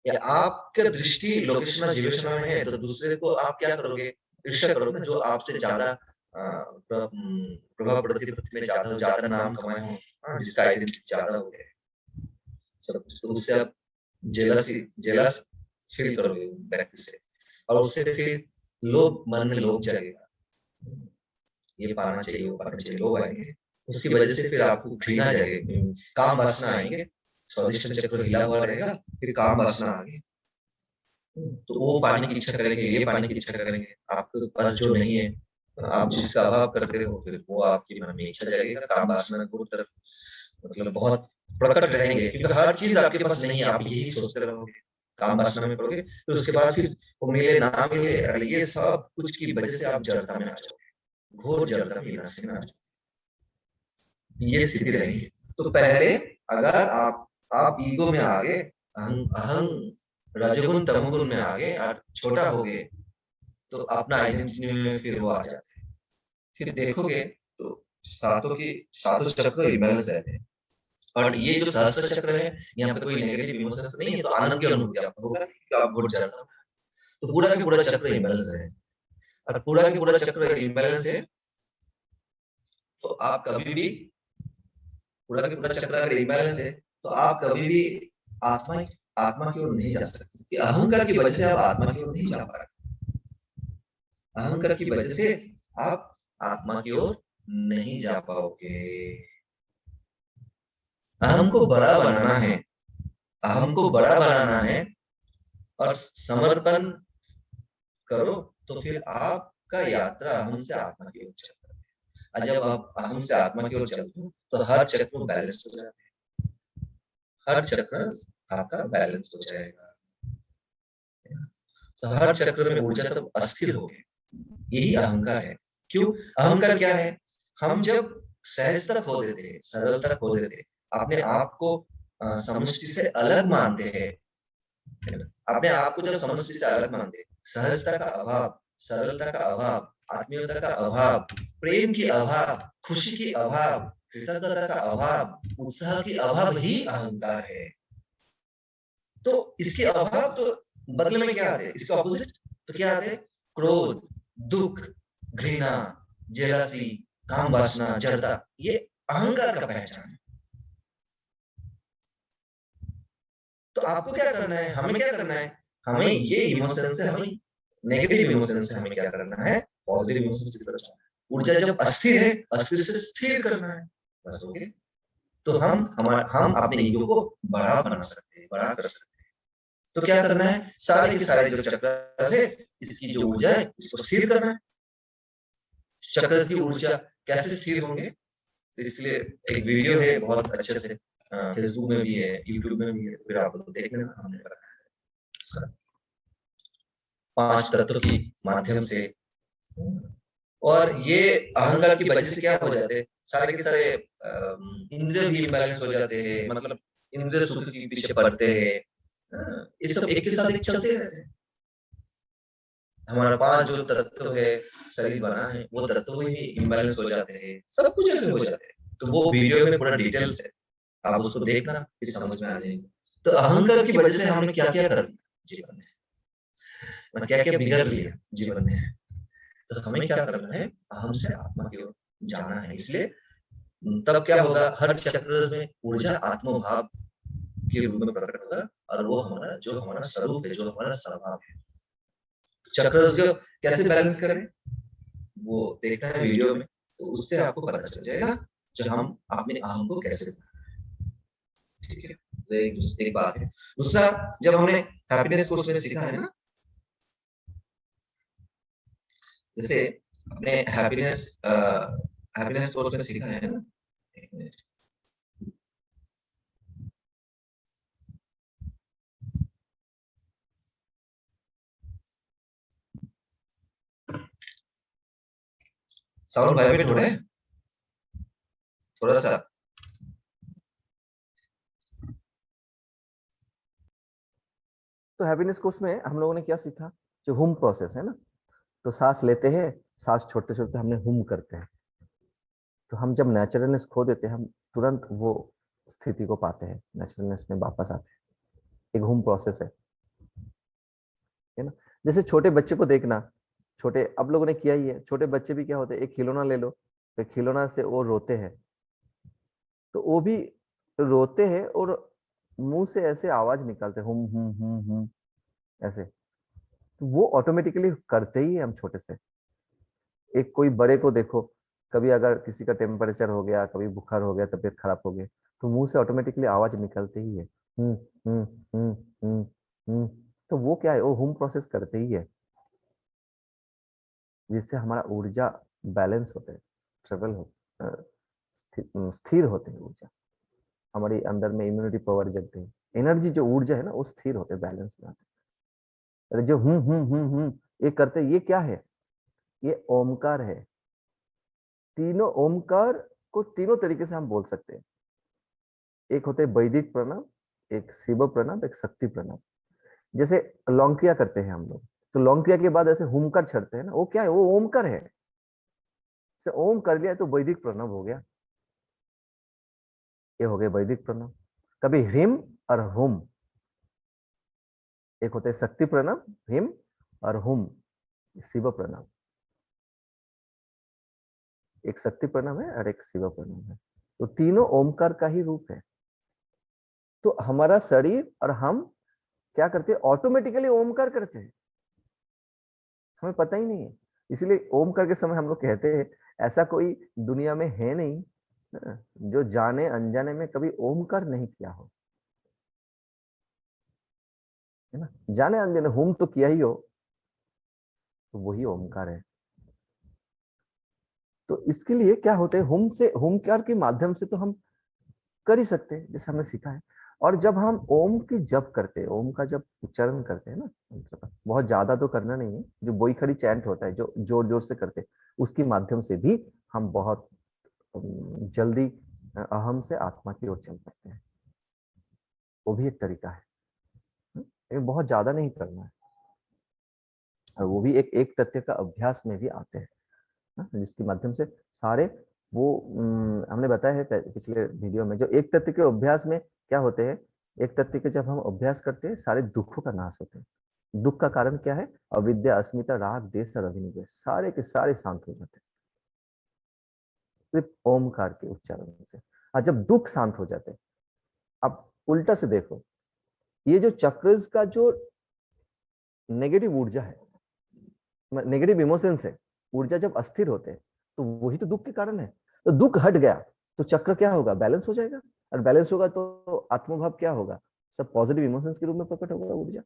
या आपके दृष्टि लोकेशन जीवेशन में है, तो दूसरे को आप क्या करोगे, ईर्ष्या करोगे, जो आपसे ज्यादा प्रभाव प्रतिपत्ति में ज्यादा नाम कमाए हो, जिसका आइडेंटिटी ज्यादा हो गया सब, तो उससे आप जेलस फील करोगे व्यक्ति से, और उससे फिर लोभ, मन में लोभ जाएगा, ये पाना चाहिए, वो पाना चाहिए, लोग आएंगे, उसकी वजह से फिर आपको घृणा जाएगी, काम वासना आएंगे, स्वादिष्ट चक्र हिला हुआ रहेगा, फिर काम वासना आएंगे, तो वो पाने की इच्छा करेंगे, ये पाने की इच्छा करेंगे, आपके पास जो नहीं है, आप जिसका अभाव करते हो, फिर वो आपकी मन में इच्छा जाएगा, काम वासना को तरफ मतलब बहुत प्रकट रहेंगे, क्योंकि हर चीज आपके पास नहीं है, आप यही सोचते रहोगे, काम वासना में पड़ोगे, फिर उसके बाद फिर वो मिले ना मिले, ये सब कुछ की वजह से आप जड़ता में आ जाओगे, घोर जड़ता में आ जाओगे, ये स्थिति रहेगी। तो पहले अगर आप ईगो में आ गए, अहं रजोगुण तमोगुण में आ गए और छोटा हो गए, तो अपना आइडेंटिटी में फिर वो आ जाते हैं, फिर देखोगे तो सातों चक्र इम्बैलेंस रहते हैं, और ये जो सहस्त्र चक्र है, यहाँ पे कोई नेगेटिव इमोशंस नहीं है, तो आनंद की अनुभूति आपको होगा कि आप घुट जा रहे हो, तो पूरा का पूरा चक्र इम्बैलेंस है, और पूरा का पूरा चक्र इम्बैलेंस है, तो आप कभी भी पूरा का पूरा चक्र अगर इम्बैलेंस है, तो आप कभी भी आत्मा आत्मा की ओर नहीं जा सकते, कि अहंकार की वजह से आप आत्मा की ओर नहीं जा पा रहे, अहंकार की वजह से आप आत्मा की ओर नहीं जा पाओगे। अहम को बड़ा बनाना है, अहम को बड़ा बनाना है और समर्पण करो, तो फिर आपका यात्रा अहम से आत्मा की ओर चलता है, और जब आप अहम से आत्मा की ओर चलते हो, तो हर चक्र बैलेंस हो जाता है, हर चक्र आपका बैलेंस हो जाएगा, तो हर चक्र में ऊर्जा तब अस्थिर हो गई, यही अहंकार है। क्यों अहंकार क्या है, हम जब सहजता खो देते, सरलता खो देते, अपने आप को समष्टि से अलग मानते हैं, अपने आप को जब समष्टि से अलग मानते, सहजता का अभाव, सरलता का अभाव, आत्मीयता का अभाव, प्रेम की अभाव, खुशी की अभाव, कृतज्ञता का अभाव, उत्साह की अभाव ही अहंकार है। तो इसके अभाव तो बदले में क्या आते हैं, इसके ऑपोजिट तो क्या आते हैं, क्रोध, दुख, घृणा, जेलसी, काम वासना, जड़ता, ये अहंकार का पहचान है। तो आपको क्या करना है, हमें क्या करना है, हमें ये इमोशन से, हमें नेगेटिव इमोशन से हमें क्या करना है, पॉजिटिव इमोशन की तरफ जाना है। ऊर्जा जब अस्थिर है, अस्थिर से स्थिर करना है, बस हो गया। तो हम अपने ईगो को बड़ा बना सकते हैं, बड़ा कर सकते हैं। तो क्या करना है, सारे के सारे जो चक्र है, इसकी जो ऊर्जा है, इसको स्थिर करना है। चक्र की ऊर्जा कैसे स्थिर होंगे, तो इसलिए एक वीडियो है बहुत अच्छे से, फेसबुक में भी है, यूट्यूब में भी है, फिर आप लोग देख लेना, हमने रखा है 5 तत्व की माध्यम से। और ये अहंकार की वजह से क्या हो जाते हैं, सारे के सारे इंद्रिय भी इम्बैलेंस हो जाते हैं, मतलब इंद्रिय सुख के पीछे पड़ते हैं, ये सब एक के साथ एक चलते रहते हैं। हमारा 5 जो तत्व है, शरीर बना है, वो तत्व भी इम्बैलेंस हो जाते हैं, सब कुछ ऐसे हो जाते हैं। तो वो वीडियो में पूरा डिटेल्स है, आप उसको देखना, फिर समझ में आ जाएगा। तो अहंकार की वजह से हमने क्या क्या कर लिया जीवन में, क्या क्या बिगड़ लिया जीवन में, तो हमें क्या करना है, अहम से आत्मा की ओर जाना है। इसलिए तब क्या होगा, हर चक्र में ऊर्जा आत्मभाव के रूप में प्रकट होगा, और वो हमारा स्वरूप है, जो हमारा स्वभाव है। चक्र को कैसे बैलेंस करें, वो देखना है वीडियो में, तो उससे आपको पता चल जाएगा जो हम अपने अहम को कैसे, ठीक है। एक बात है। दूसरा, जब हमने हैप्पीनेस कोर्स में सीखा है ना, जैसे अपने हैप्पीनेस कोर्स में सीखा है ना, साउंड वाइब्रेट हो रहा है थोड़ा सा। तो हैप्पीनेस कोर्स में हम लोगों ने क्या सीखा, जो हुम प्रोसेस है ना, तो सांस लेते हैं, सांस छोड़ते छोड़ते हमने हुम करते हैं, तो हम जब नेचुरलनेस खो देते हैं हम तुरंत वो स्थिति को पाते हैं, नेचुरलनेस में वापस आते हैं। एक हुम प्रोसेस है ना। जैसे छोटे बच्चे को देखना, छोटे अब लोगों ने किया ही है, छोटे बच्चे भी क्या होते हैं, एक खिलौना ले लो, तो खिलौना से वो रोते हैं, तो वो भी रोते हैं और मुंह से ऐसे आवाज निकालते हैं, ऐसे, तो वो ऑटोमेटिकली करते ही है हम छोटे से। एक कोई बड़े को देखो, कभी अगर किसी का टेम्परेचर हो गया, कभी बुखार हो गया, तबीयत खराब हो गई, तो मुंह से ऑटोमेटिकली आवाज निकलते ही है, हम्म हम्म हम्म हम्म हम्म। तो वो क्या है, वो होम प्रोसेस करते ही है, जिससे हमारा ऊर्जा बैलेंस होता है, ट्रेवल हो, स्थिर होते हैं ऊर्जा, हमारे अंदर में इम्यूनिटी पावर जगते हैं, एनर्जी जो ऊर्जा है ना वो स्थिर होते हैं, बैलेंस में आते हैं। जो ये करते, ये क्या है, ये ओमकार है। तीनों ओमकार को तीनों तरीके से हम बोल सकते हैं। एक होते हैं वैदिक प्रणव, एक शिव प्रणव, एक शक्ति प्रणव। जैसे लौंग क्रिया करते हैं हम लोग, तो लौंग क्रिया के बाद ऐसे हुमकर छड़ते हैं ना, वो क्या है, वो ओमकार है। से ओम कर लिया तो वैदिक प्रणव हो गया, ये हो गया वैदिक प्रणव। कभी ह्रीम और हुम, एक होते हैं शक्ति प्रणव, ह्रीम और हुम, शिव प्रणव। एक शक्ति प्रणव है और एक शिव प्रणव है, तो तीनों ओमकार का ही रूप है। तो हमारा शरीर और हम क्या करते हैं, ऑटोमेटिकली ओमकार करते हैं, हमें पता ही नहीं है। इसलिए ओमकार के समय हम लोग कहते हैं, ऐसा कोई दुनिया में है नहीं जो जाने अनजाने में कभी ओमकार नहीं किया हो, है ना। जाने अनजाने होम तो किया ही हो, तो वही ओमकार है। तो इसके लिए क्या होते हैं, होम से, होमकार के माध्यम से तो हम कर ही सकते हैं, जैसे हमने सीखा है। और जब हम ओम की जप करते हैं, ओम का जब उच्चारण करते हैं ना मंत्र का, बहुत ज्यादा तो करना नहीं है, जो बोई खड़ी चैंट होता है, जो जोर जोर से करते हैं, उसके माध्यम से भी हम बहुत जल्दी अहम से आत्मा की ओर चल सकते हैं। वो भी एक तरीका है, लेकिन बहुत ज्यादा नहीं करना है। और वो भी एक तथ्य का अभ्यास में भी आते हैं, जिसके माध्यम से सारे वो हमने बताया है पिछले वीडियो में, जो एक तत्व के अभ्यास में क्या होते हैं, एक तत्व के जब हम अभ्यास करते हैं सारे दुखों का नाश होते हैं। दुख का कारण क्या है, अविद्या, अस्मिता, राग, देश और अभिनिवेश, सारे के सारे शांत हो जाते हैं सिर्फ ओमकार के उच्चारण से। और जब दुख शांत हो जाते हैं, अब उल्टा से देखो, ये जो चक्र का जो नेगेटिव ऊर्जा है, नेगेटिव इमोशंस है, ऊर्जा जब अस्थिर होते हैं तो वही तो दुख के कारण है। तो दुख हट गया तो चक्र क्या होगा, बैलेंस हो जाएगा, और बैलेंस होगा तो आत्मभाव क्या होगा, सब पॉजिटिव इमोशंस के रूप में प्रकट होगा, ऊर्जा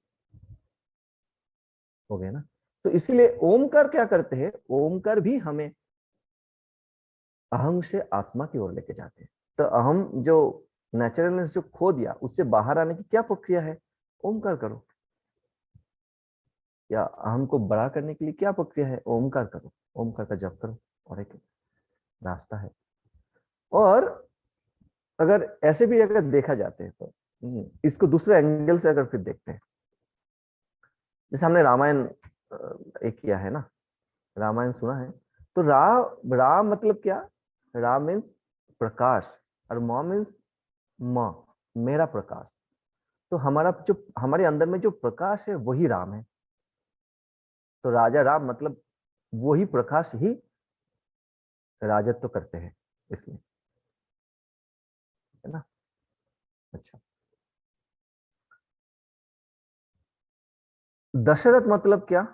हो गया ना। तो इसीलिए ओमकार क्या करते हैं, ओमकार भी हमें अहम से आत्मा की ओर लेके जाते हैं। तो अहम जो नेचुरलनेस जो खो दिया, उससे बाहर आने की क्या प्रक्रिया है, ओमकार करो। या अहम को बड़ा करने के लिए क्या प्रक्रिया है, ओमकार करो, ओमकार का जप करो, और एक रास्ता है। और अगर ऐसे भी अगर देखा जाते हैं तो इसको दूसरे एंगल से अगर फिर देखते हैं, जैसे हमने रामायण एक किया है ना, रामायण सुना है, तो राम मतलब क्या, राम मीन्स प्रकाश, और माँ मीन्स माँ, मेरा प्रकाश। तो हमारा जो हमारे अंदर में जो प्रकाश है वही राम है। तो राजा राम मतलब वही प्रकाश ही राजत्व करते हैं, इसलिए, है ना। अच्छा, दशरथ मतलब क्या,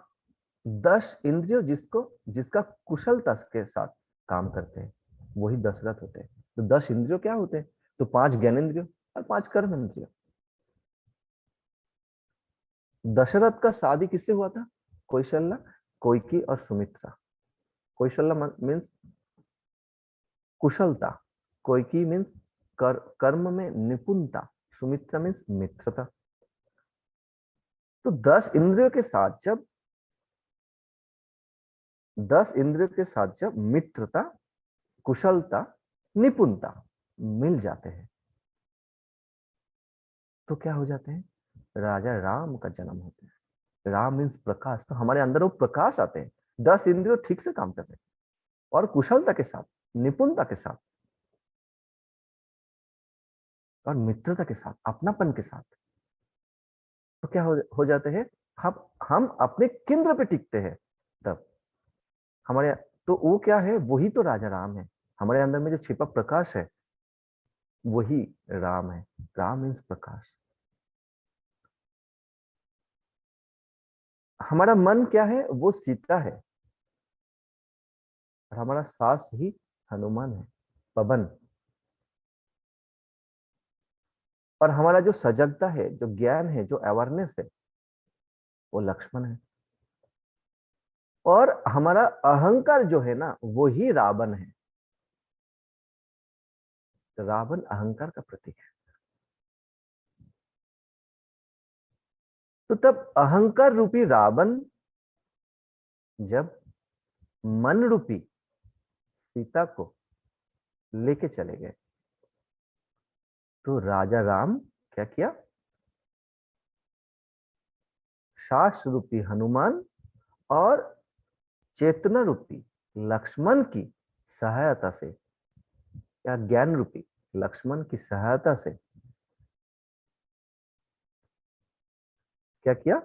10 इंद्रियों जिसको, जिसका कुशलता के साथ काम करते हैं, वही दशरथ होते हैं। तो 10 इंद्रियों क्या होते हैं, तो 5 ज्ञानेंद्रियों और 5 कर्म इंद्रियों। दशरथ का शादी किससे हुआ था? कौशल्या, कोइकी और सुमित्रा। कौशल्या मीन्स कुशलता, कोइकी मीन्स कर्म में निपुणता, सुमित्रा मीन्स मित्रता। तो 10 इंद्रियों के साथ जब मित्रता, कुशलता, निपुणता मिल जाते हैं तो क्या हो जाते हैं? राजा राम का जन्म होता है। राम मीन्स प्रकाश, तो हमारे अंदर वो प्रकाश आते हैं। 10 इंद्रियों ठीक से काम करते हैं और कुशलता के साथ, निपुणता के साथ और मित्रता के साथ, अपनापन के साथ, तो क्या हो जाते हैं? हम अपने केंद्र पे टिकते हैं। तब हमारे, तो वो क्या है? वही तो राजा राम है। हमारे अंदर में जो छिपा प्रकाश है वही राम है। राम मीन्स प्रकाश। हमारा मन क्या है? वो सीता है और हमारा सास ही हनुमान है, पवन। और हमारा जो सजगता है, जो ज्ञान है, जो अवेयरनेस है, वो लक्ष्मण है। और हमारा अहंकार जो है ना, वो ही रावण है। तो रावण अहंकार का प्रतीक है। तो तब अहंकार रूपी रावण जब मन रूपी सीता को लेके चले गए तो राजा राम क्या किया? सास रूपी हनुमान और चेतना रूपी लक्ष्मण की सहायता से, या ज्ञान रूपी लक्ष्मण की सहायता से क्या किया?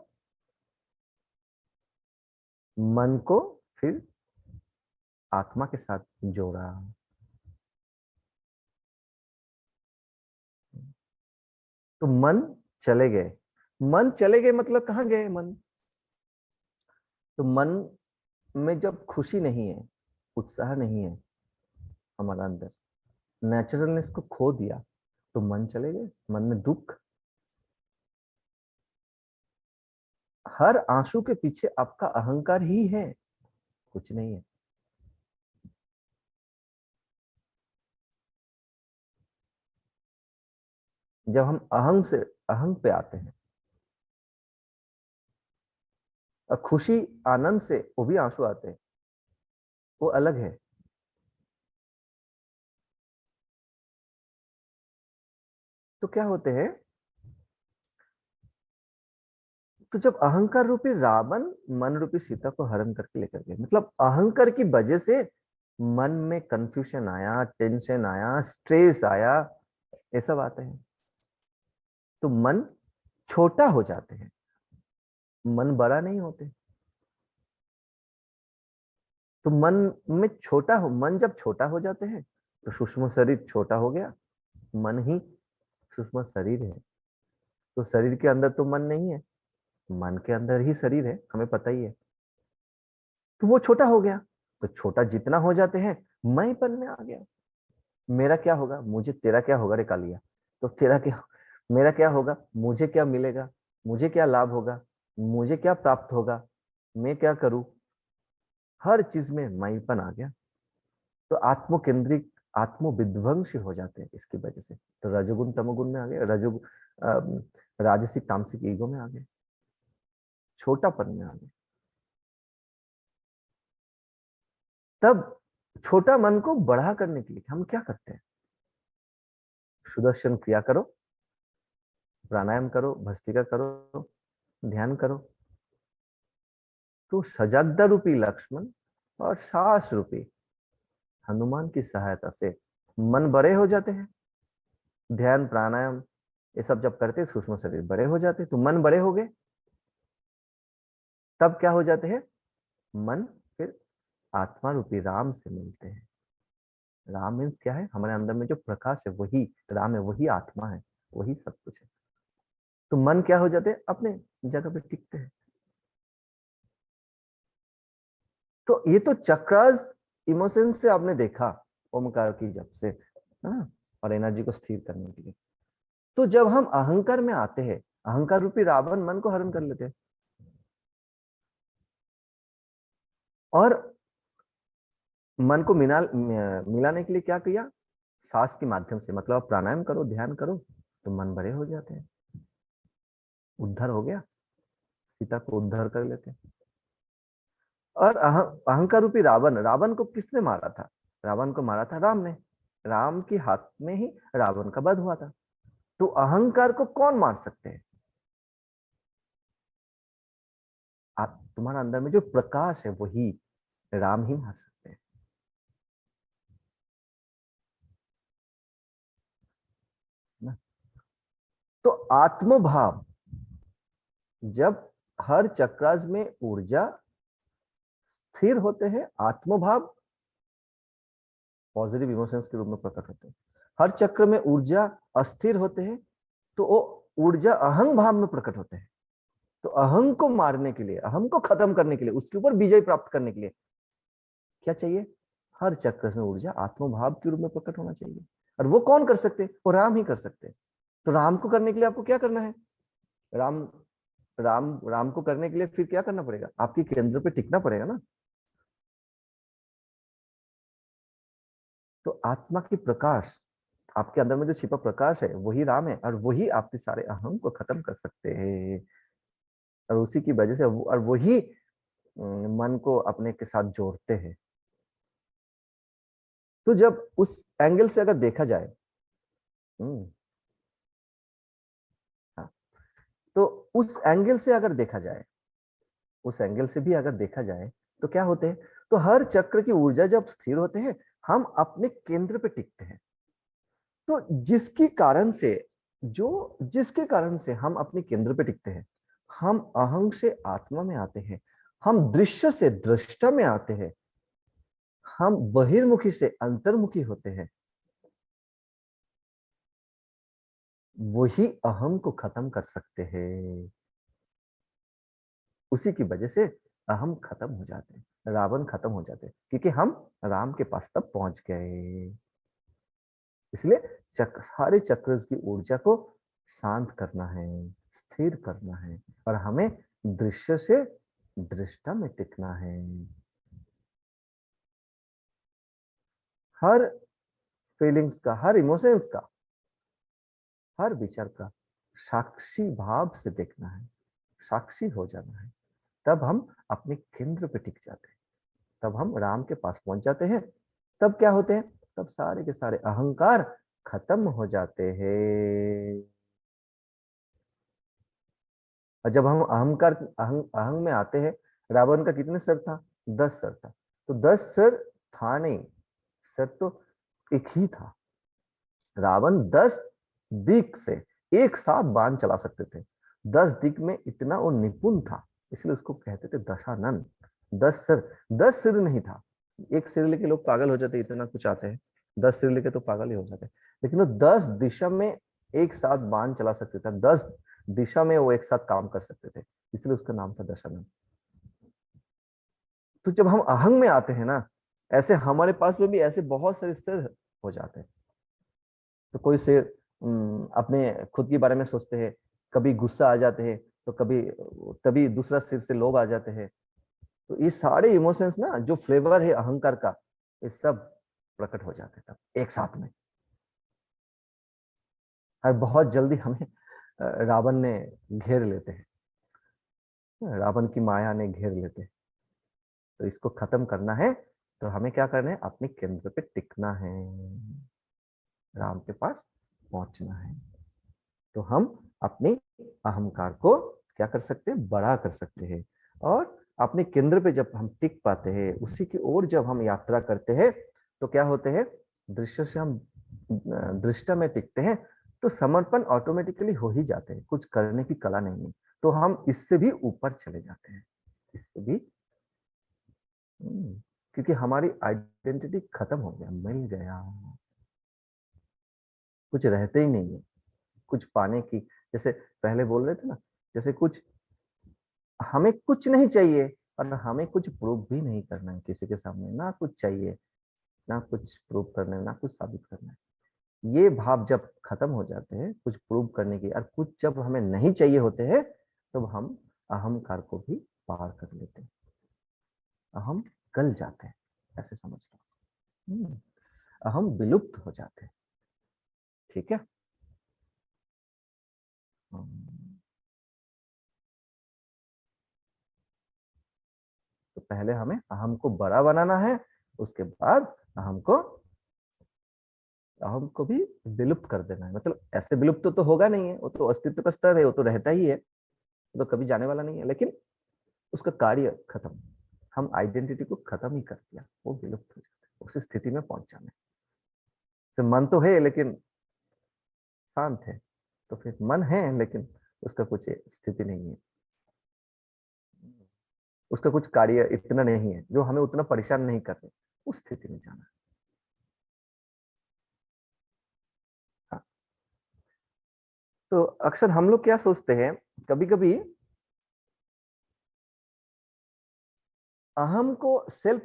मन को फिर आत्मा के साथ जोड़ा। तो मन चले गए। मन चले गए मतलब कहाँ गए मन? तो मन में जब खुशी नहीं है, उत्साह नहीं है, हमारा अंदर नेचुरलनेस को खो दिया, तो मन चले गए। मन में दुख। हर आंसू के पीछे आपका अहंकार ही है, कुछ नहीं है। जब हम अहंग पे आते हैं, और खुशी आनंद से वो भी आंसू आते हैं, वो अलग है। तो क्या होते हैं? तो जब अहंकार रूपी रावण मन रूपी सीता को हरण करके लेकर गए, मतलब अहंकार की वजह से मन में कंफ्यूजन आया, टेंशन आया, स्ट्रेस आया, ये सब आते हैं। तो मन छोटा हो जाते हैं, मन बड़ा नहीं होते। तो मन में छोटा हो, मन जब छोटा हो जाते हैं तो सूक्ष्म शरीर छोटा हो गया। मन ही सूक्ष्म शरीर है। तो शरीर के अंदर तो मन नहीं है, मन के अंदर ही शरीर है, हमें पता ही है। तो वो छोटा हो गया। तो छोटा जितना हो जाते हैं, मैंपन में आ गया। मेरा क्या होगा? मुझे तेरा क्या होगा रे कालिया? तो तेरा क्या, मेरा क्या होगा? मुझे क्या मिलेगा? मुझे क्या लाभ होगा? मुझे क्या प्राप्त होगा? मैं क्या करूं? हर चीज में मैंपन आ गया। तो आत्म केंद्रिक, आत्म विध्वंसी हो जाते हैं इसकी वजह से। तो रजोगुण तमोगुण में आ गए, राजसिक तामसिक ईगो में आ गए, छोटापन में आ गए। तब छोटा मन को बड़ा करने के लिए हम क्या करते हैं? सुदर्शन क्रिया करो, प्राणायाम करो, भस्त्रिका करो, ध्यान करो। तो सजगता रूपी लक्ष्मण और साहस रूपी हनुमान की सहायता से मन बड़े हो जाते हैं। ध्यान प्राणायाम ये सब जब करते, सूक्ष्म शरीर बड़े हो जाते, तो मन बड़े हो गए। तब क्या हो जाते हैं? मन फिर आत्मा रूपी राम से मिलते हैं। राम मीन्स क्या है? हमारे अंदर में जो प्रकाश है वही राम है, वही आत्मा है, वही सब कुछ है। तो मन क्या हो जाते हैं? अपने जगह पे टिकते हैं। तो ये तो चक्रस इमोशन से आपने देखा, ओमकार की जब से, हाँ, और एनर्जी को स्थिर करने के लिए। तो जब हम अहंकार में आते हैं अहंकार रूपी रावण मन को हरण कर लेते हैं। और मन को मिलाने के लिए क्या किया? सांस के माध्यम से, मतलब आप प्राणायाम करो, ध्यान करो, तो मन बड़े हो जाते हैं। उद्धार हो गया, सीता को उद्धार कर लेते हैं। और अहंकार रूपी रावण, रावण को किसने मारा था? रावण को मारा था राम ने। राम के हाथ में ही रावण का वध हुआ था। तो अहंकार को कौन मार सकते हैं? आप, तुम्हारा अंदर में जो प्रकाश है वही राम ही मार सकते हैं ना। तो आत्मभाव, जब हर चक्रास में ऊर्जा स्थिर होते हैं, आत्मभाव पॉजिटिव इमोशंस के रूप में प्रकट होते हैं। हर चक्र में ऊर्जा अस्थिर होते हैं, तो वो ऊर्जा अहंग भाव में प्रकट होते हैं। तो अहंग को मारने के लिए, अहंग को खत्म करने के लिए, उसके ऊपर विजय प्राप्त करने के लिए क्या चाहिए? हर चक्र में ऊर्जा आत्मभाव के रूप में प्रकट होना चाहिए। और वो कौन कर सकते? वो राम ही कर सकते। तो राम को करने के लिए आपको क्या करना है? राम राम को करने के लिए फिर क्या करना पड़ेगा? आपके केंद्र पे टिकना पड़ेगा ना। तो आत्मा की प्रकाश, आपके अंदर में जो छिपा प्रकाश है वही राम है, और वही आपके सारे अहम को खत्म कर सकते हैं। और उसी की वजह से और वही मन को अपने के साथ जोड़ते हैं। तो जब उस एंगल से अगर देखा जाए, हाँ, तो उस एंगल से अगर देखा जाए, उस एंगल से भी अगर देखा जाए तो क्या होते हैं? तो हर चक्र की ऊर्जा जब स्थिर होते हैं, हम अपने केंद्र पे टिकते हैं। तो जिसके कारण से हम अपने केंद्र पे टिकते हैं, हम अहंग से आत्मा में आते हैं, हम दृश्य से दृष्टा में आते हैं, हम बहिर्मुखी से अंतर्मुखी होते हैं। वही अहम को खत्म कर सकते हैं। उसी की वजह से अहम खत्म हो जाते हैं, रावण खत्म हो जाते हैं, क्योंकि हम राम के पास तक पहुंच गए। इसलिए सारे चक्र की ऊर्जा को शांत करना है, स्थिर करना है, और हमें दृश्य से दृष्टा में टिकना है। हर फीलिंग्स का, हर इमोशंस का, हर विचार का साक्षी भाव से देखना है, साक्षी हो जाना है। तब हम अपने केंद्र पे टिक जाते हैं, तब हम राम के पास पहुंच जाते हैं। तब क्या होते हैं? तब सारे के सारे अहंकार खत्म हो जाते हैं। और जब हम अहंग में आते हैं, रावण का कितने सर था? 10 सर था। तो 10 सर था नहीं, सर तो एक ही था। रावण 10 दिक से एक साथ बाण चला सकते थे। 10 दिक में इतना वो निपुण था, इसलिए उसको कहते थे दशानन। 10 सिर, 10 सिर नहीं था। एक सिर लेके लोग पागल हो जाते, इतना कुछ आते हैं। 10 सिर लेके तो पागल ही हो जाते, लेकिन वो 10 दिशा में एक साथ बाण चला सकते थे। 10 दिशा में वो एक साथ काम कर सकते थे, इसलिए उसका नाम था दशानन। तो जब हम अहंग में आते हैं ना, ऐसे हमारे पास में भी ऐसे बहुत सारे सिर हो जाते हैं। तो कोई सिर अपने खुद के बारे में सोचते हैं, कभी गुस्सा आ जाते हैं, तो कभी तभी दूसरा सिर से लोभ आ जाते हैं। तो ये सारे इमोशंस ना, जो फ्लेवर है अहंकार का, ये सब प्रकट हो जाते हैं तब एक साथ में। और बहुत जल्दी हमें रावण ने घेर लेते हैं, रावण की माया ने घेर लेते हैं। तो इसको खत्म करना है, तो हमें क्या करना है? अपने केंद्र पे टिकना है, राम के पास पहुंचना है। तो हम अपने अहंकार को क्या कर सकते हैं? बड़ा कर सकते हैं। और अपने केंद्र पे जब हम टिक पाते हैं, उसी की ओर जब हम यात्रा करते हैं, तो क्या होते हैं? दृश्य से हम दृष्टा में टिकते हैं, तो समर्पण ऑटोमेटिकली हो ही जाते हैं, कुछ करने की कला नहीं है। तो हम इससे भी ऊपर चले जाते हैं, इससे भी क्योंकि हमारी आइडेंटिटी खत्म हो गया, मिल गया, कुछ रहते ही नहीं है कुछ पाने की। जैसे पहले बोल रहे थे ना, जैसे कुछ, हमें कुछ नहीं चाहिए, और हमें कुछ प्रूव भी नहीं करना है किसी के सामने, ना कुछ चाहिए, ना कुछ प्रूव करना है, ना कुछ साबित करना है। ये भाव जब खत्म हो जाते हैं कुछ प्रूव करने की, और कुछ जब हमें नहीं चाहिए होते हैं, तब हम अहंकार को भी पार कर लेते हैं, अहम गल जाते हैं, ऐसे समझ लो। अहम विलुप्त हो जाते हैं। ठीक है। तो पहले हमें अहम को बड़ा बनाना है, उसके बाद अहम को भी विलुप्त कर देना है। मतलब ऐसे विलुप्त तो होगा नहीं है, वो तो अस्तित्व का स्तर है, वो तो रहता ही है, वो तो कभी जाने वाला नहीं है, लेकिन उसका कार्य खत्म, हम आइडेंटिटी को खत्म ही कर दिया, वो विलुप्त हो जाता है, उस स्थिति में पहुंच जाना है। तो मन तो है लेकिन शांत है, तो फिर मन है लेकिन उसका कुछ स्थिति नहीं है, उसका कुछ कार्य इतना नहीं है जो हमें उतना परेशान नहीं कर रहे, उस स्थिति में जाना है। हाँ। तो अक्सर हम लोग क्या सोचते हैं, कभी कभी अहम को सेल्फ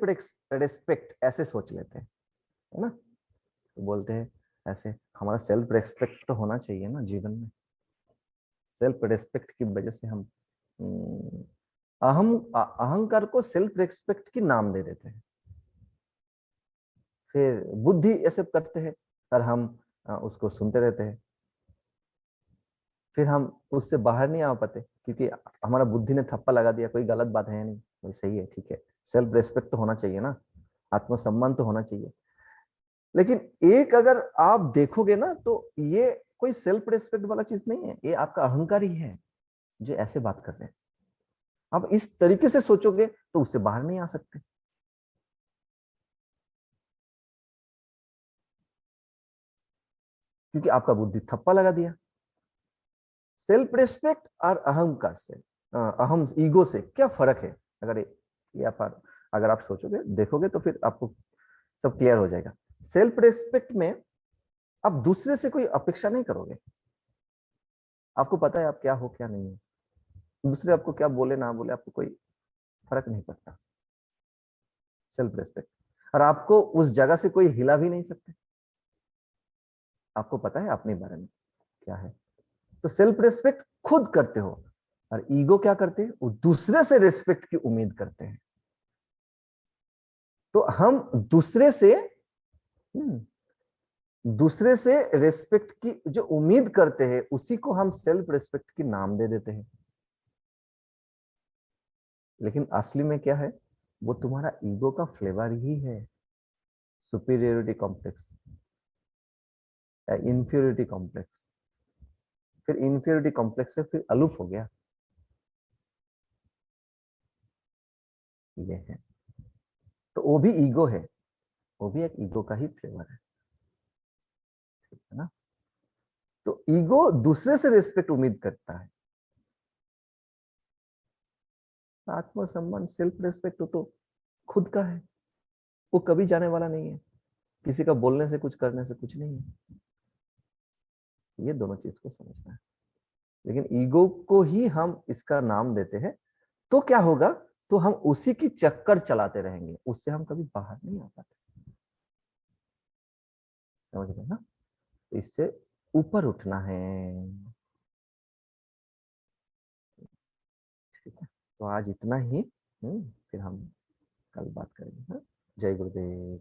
रेस्पेक्ट ऐसे सोच लेते हैं, है ना। तो बोलते हैं ऐसे, हमारा सेल्फ रेस्पेक्ट तो होना चाहिए ना जीवन में, सेल्फ रेस्पेक्ट की वजह से हम अहंकार को सेल्फ रेस्पेक्ट की नाम दे देते हैं, फिर बुद्धि ऐसे करते हैं और हम उसको सुनते रहते हैं, फिर हम उससे बाहर नहीं आ पाते, क्योंकि हमारा बुद्धि ने थप्पा लगा दिया, कोई गलत बात है नहीं, वही सही है, ठीक है, सेल्फ रेस्पेक्ट तो होना चाहिए ना, आत्मसम्मान तो होना चाहिए। लेकिन एक अगर आप देखोगे ना, तो ये कोई सेल्फ रेस्पेक्ट वाला चीज नहीं है, ये आपका अहंकार ही है जो ऐसे बात कर रहे हैं। आप इस तरीके से सोचोगे तो उससे बाहर नहीं आ सकते, क्योंकि आपका बुद्धि थप्पा लगा दिया। सेल्फ रेस्पेक्ट और अहंकार से, अहम ईगो से क्या फर्क है, अगर ये आप अगर आप सोचोगे देखोगे तो फिर आपको सब क्लियर हो जाएगा। सेल्फ रेस्पेक्ट में आप दूसरे से कोई अपेक्षा नहीं करोगे, आपको पता है आप क्या हो क्या नहीं है, दूसरे आपको क्या बोले ना बोले आपको कोई फर्क नहीं पड़ता, सेल्फ रेस्पेक्ट। और आपको उस जगह से कोई हिला भी नहीं सकते, आपको पता है अपने बारे में क्या है। तो सेल्फ रेस्पेक्ट खुद करते हो, और ईगो क्या करते हैं, वो दूसरे से रेस्पेक्ट की उम्मीद करते हैं। तो हम दूसरे से रेस्पेक्ट की जो उम्मीद करते हैं, उसी को हम सेल्फ रेस्पेक्ट की नाम दे देते हैं। लेकिन असली में क्या है, वो तुम्हारा ईगो का फ्लेवर ही है, सुपीरियोरिटी कॉम्प्लेक्स या इंफीरियोरिटी कॉम्प्लेक्स। फिर इंफीरियोरिटी कॉम्प्लेक्स से फिर अलूफ हो गया, ये है। तो वो भी ईगो है, वो भी एक ईगो का ही फ्लेवर है, ठीक है ना। तो ईगो दूसरे से रिस्पेक्ट उम्मीद करता है, आत्मसम्मान सेल्फ रिस्पेक्ट तो खुद का है, वो कभी जाने वाला नहीं है, किसी का बोलने से कुछ करने से कुछ नहीं है, ये दोनों चीज को समझना है। लेकिन ईगो को ही हम इसका नाम देते हैं, तो क्या होगा, तो हम उसी की चक्कर चलाते रहेंगे, उससे हम कभी बाहर नहीं आ पाते, समझ गए ना। तो इससे ऊपर उठना है, ठीक है। तो आज इतना ही, फिर हम कल बात करेंगे, हाँ? जय गुरुदेव।